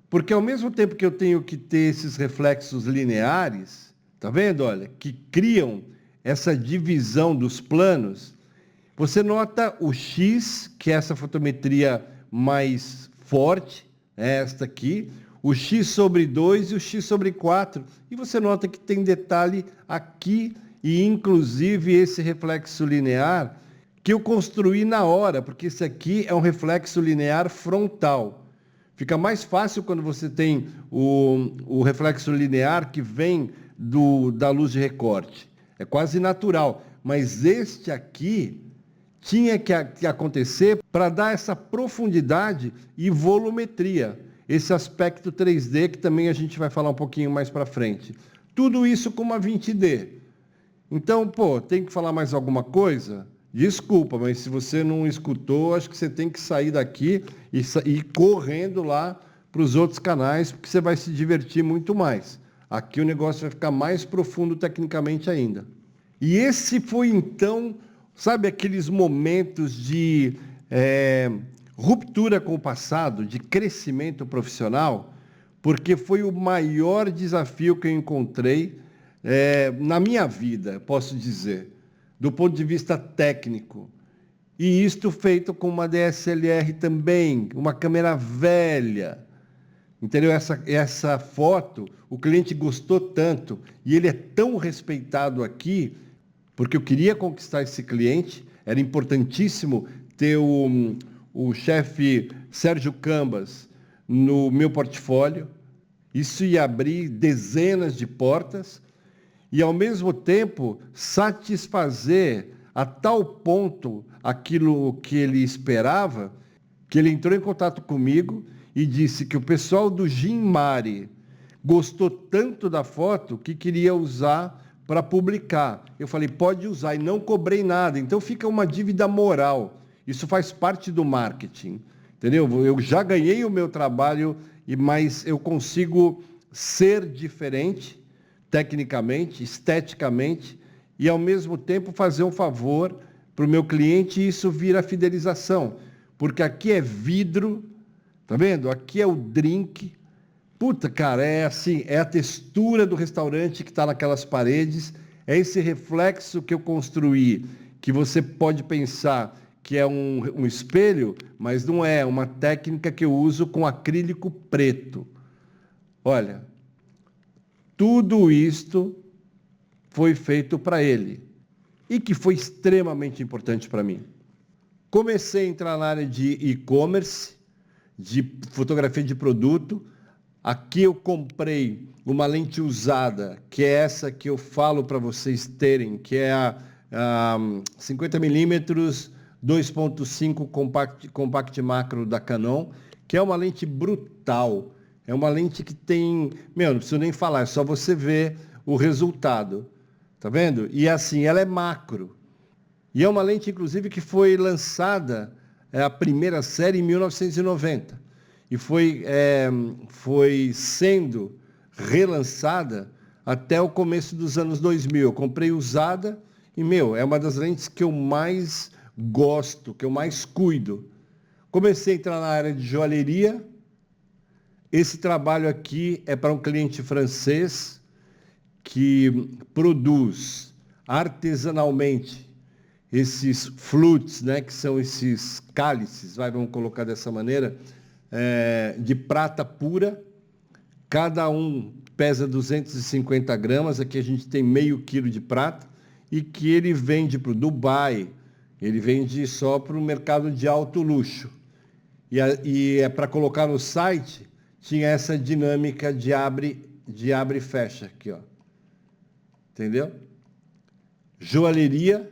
porque, ao mesmo tempo que eu tenho que ter esses reflexos lineares, tá vendo? Olha, que criam essa divisão dos planos. Você nota o X, que é essa fotometria mais forte, esta aqui, o X sobre 2 e o X sobre 4. E você nota que tem detalhe aqui e, inclusive, esse reflexo linear que eu construí na hora, porque esse aqui é um reflexo linear frontal. Fica mais fácil quando você tem o reflexo linear que vem da luz de recorte. É quase natural. Mas este aqui tinha que acontecer para dar essa profundidade e volumetria. Esse aspecto 3D que também a gente vai falar um pouquinho mais para frente. Tudo isso com uma 20D. Então, tem que falar mais alguma coisa? Desculpa, mas se você não escutou, acho que você tem que sair daqui e ir correndo lá para os outros canais, porque você vai se divertir muito mais. Aqui o negócio vai ficar mais profundo tecnicamente ainda. E esse foi, então, sabe, aqueles momentos de ruptura com o passado, de crescimento profissional, porque foi o maior desafio que eu encontrei na minha vida, posso dizer, do ponto de vista técnico. E isto feito com uma DSLR também, uma câmera velha. Entendeu? Essa foto, o cliente gostou tanto e ele é tão respeitado aqui, porque eu queria conquistar esse cliente, era importantíssimo ter o chefe Sérgio Cambas no meu portfólio. Isso ia abrir dezenas de portas e, ao mesmo tempo, satisfazer a tal ponto aquilo que ele esperava, que ele entrou em contato comigo e disse que o pessoal do Jim Mari gostou tanto da foto que queria usar para publicar. Eu falei, pode usar, e não cobrei nada. Então fica uma dívida moral. Isso faz parte do marketing, entendeu? Eu já ganhei o meu trabalho, mas eu consigo ser diferente, tecnicamente, esteticamente, e ao mesmo tempo fazer um favor para o meu cliente, e isso vira fidelização. Porque aqui é vidro, tá vendo? Aqui é o drink. Puta, cara, é assim, é a textura do restaurante que está naquelas paredes, é esse reflexo que eu construí, que você pode pensar que é um espelho, mas não é, uma técnica que eu uso com acrílico preto. Olha, tudo isto foi feito para ele e que foi extremamente importante para mim. Comecei a entrar na área de e-commerce, de fotografia de produto. Aqui eu comprei uma lente usada, que é essa que eu falo para vocês terem, que é a 50mm 2.5 compact macro da Canon, que é uma lente brutal. É uma lente que tem... Meu, não preciso nem falar, é só você ver o resultado. Tá vendo? E assim, ela é macro. E é uma lente, inclusive, que foi lançada, a primeira série, em 1990. E foi sendo relançada até o começo dos anos 2000. Eu comprei usada e, é uma das lentes que eu mais gosto, que eu mais cuido. Comecei a entrar na área de joalheria. Esse trabalho aqui é para um cliente francês que produz artesanalmente esses flutes, né, que são esses cálices, vamos colocar dessa maneira, de prata pura. Cada um pesa 250 gramas. Aqui a gente tem meio quilo de prata e que ele vende para o Dubai. Ele vende só para o mercado de alto luxo. E é para colocar no site, tinha essa dinâmica de abre e fecha aqui, ó. Entendeu? Joalheria,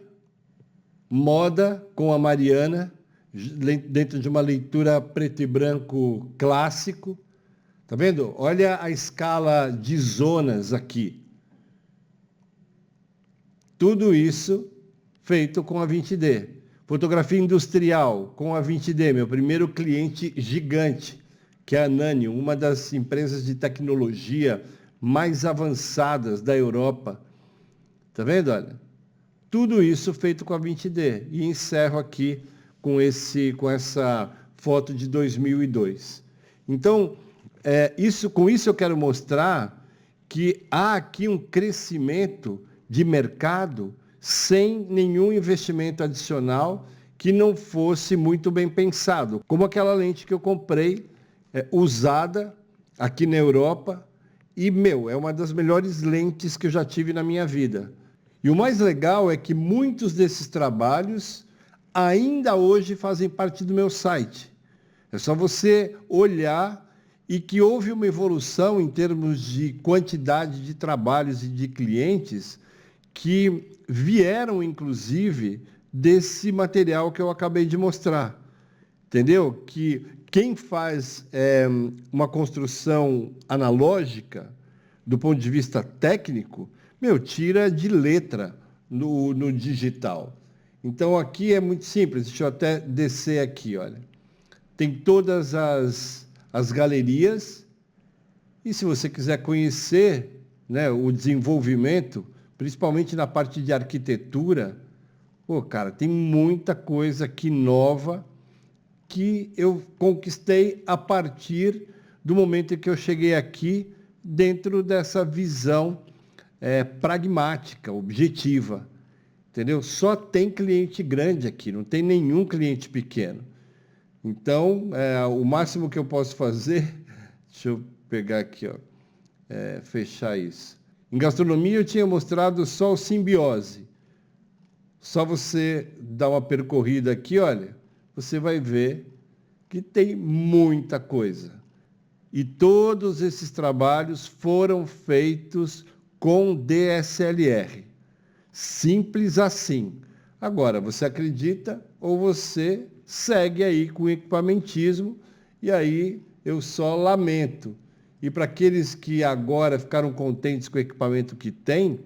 moda com a Mariana, dentro de uma leitura preto e branco clássico. Tá vendo? Olha a escala de zonas aqui. Tudo isso feito com a 20D. Fotografia industrial com a 20D, meu primeiro cliente gigante, que é a Nanium, uma das empresas de tecnologia mais avançadas da Europa. Tá vendo? Olha, tudo isso feito com a 20D. E encerro aqui com essa foto de 2002. Então, com isso eu quero mostrar que há aqui um crescimento de mercado sem nenhum investimento adicional que não fosse muito bem pensado. Como aquela lente que eu comprei, usada aqui na Europa, e, é uma das melhores lentes que eu já tive na minha vida. E o mais legal é que muitos desses trabalhos ainda hoje fazem parte do meu site. É só você olhar e que houve uma evolução em termos de quantidade de trabalhos e de clientes que vieram, inclusive, desse material que eu acabei de mostrar. Entendeu? Que quem faz uma construção analógica, do ponto de vista técnico, tira de letra no digital. Então, aqui é muito simples. Deixa eu até descer aqui, olha. Tem todas as galerias. E se você quiser conhecer, né, o desenvolvimento, principalmente na parte de arquitetura, cara, tem muita coisa aqui nova que eu conquistei a partir do momento em que eu cheguei aqui dentro dessa visão pragmática, objetiva. Entendeu? Só tem cliente grande aqui, não tem nenhum cliente pequeno. Então, o máximo que eu posso fazer, Deixa eu pegar aqui, ó, fechar isso. Em gastronomia eu tinha mostrado só o Simbiose. Só você dar uma percorrida aqui, olha, você vai ver que tem muita coisa. E todos esses trabalhos foram feitos com DSLR. Simples assim. Agora, você acredita ou você segue aí com o equipamentismo, e aí eu só lamento. E para aqueles que agora ficaram contentes com o equipamento que tem,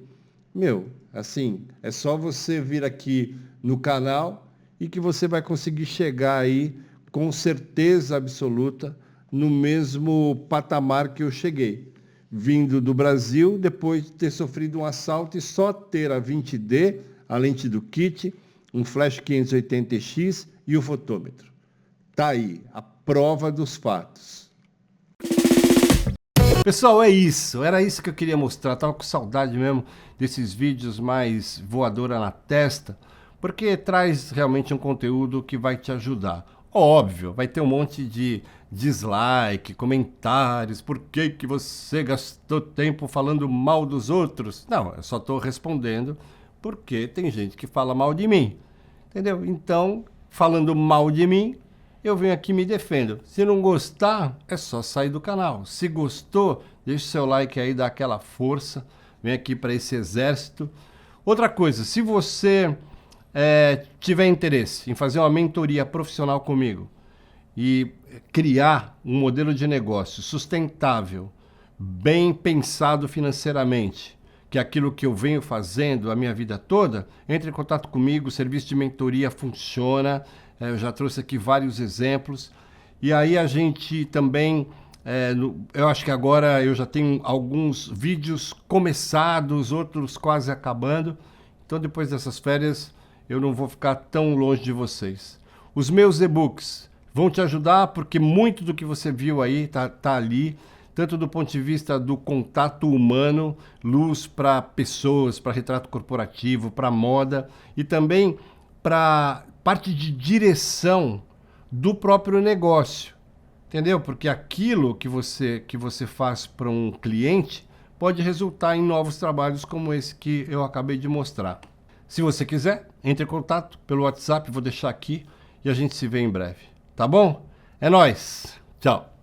assim, é só você vir aqui no canal e que você vai conseguir chegar aí com certeza absoluta no mesmo patamar que eu cheguei. Vindo do Brasil, depois de ter sofrido um assalto e só ter a 20D, a lente do kit, um flash 580X e o fotômetro. Tá aí, a prova dos fatos. Pessoal, é isso. Era isso que eu queria mostrar. Tava com saudade mesmo desses vídeos mais voadora na testa, porque traz realmente um conteúdo que vai te ajudar. Óbvio, vai ter um monte de dislike, comentários, por que que você gastou tempo falando mal dos outros? Não, eu só estou respondendo porque tem gente que fala mal de mim, entendeu? Então, falando mal de mim, eu venho aqui e me defendo. Se não gostar, é só sair do canal. Se gostou, deixa o seu like aí, dá aquela força, vem aqui para esse exército. Outra coisa, se você tiver interesse em fazer uma mentoria profissional comigo e criar um modelo de negócio sustentável, bem pensado financeiramente, que é aquilo que eu venho fazendo a minha vida toda, entre em contato comigo, o serviço de mentoria funciona, eu já trouxe aqui vários exemplos, e aí a gente também, eu acho que agora eu já tenho alguns vídeos começados, outros quase acabando, então depois dessas férias eu não vou ficar tão longe de vocês. Os meus e-books vão te ajudar porque muito do que você viu aí tá ali, tanto do ponto de vista do contato humano, luz para pessoas, para retrato corporativo, para moda e também para parte de direção do próprio negócio, entendeu? Porque aquilo que você faz para um cliente pode resultar em novos trabalhos como esse que eu acabei de mostrar. Se você quiser, entre em contato pelo WhatsApp, vou deixar aqui e a gente se vê em breve. Tá bom? É nóis! Tchau!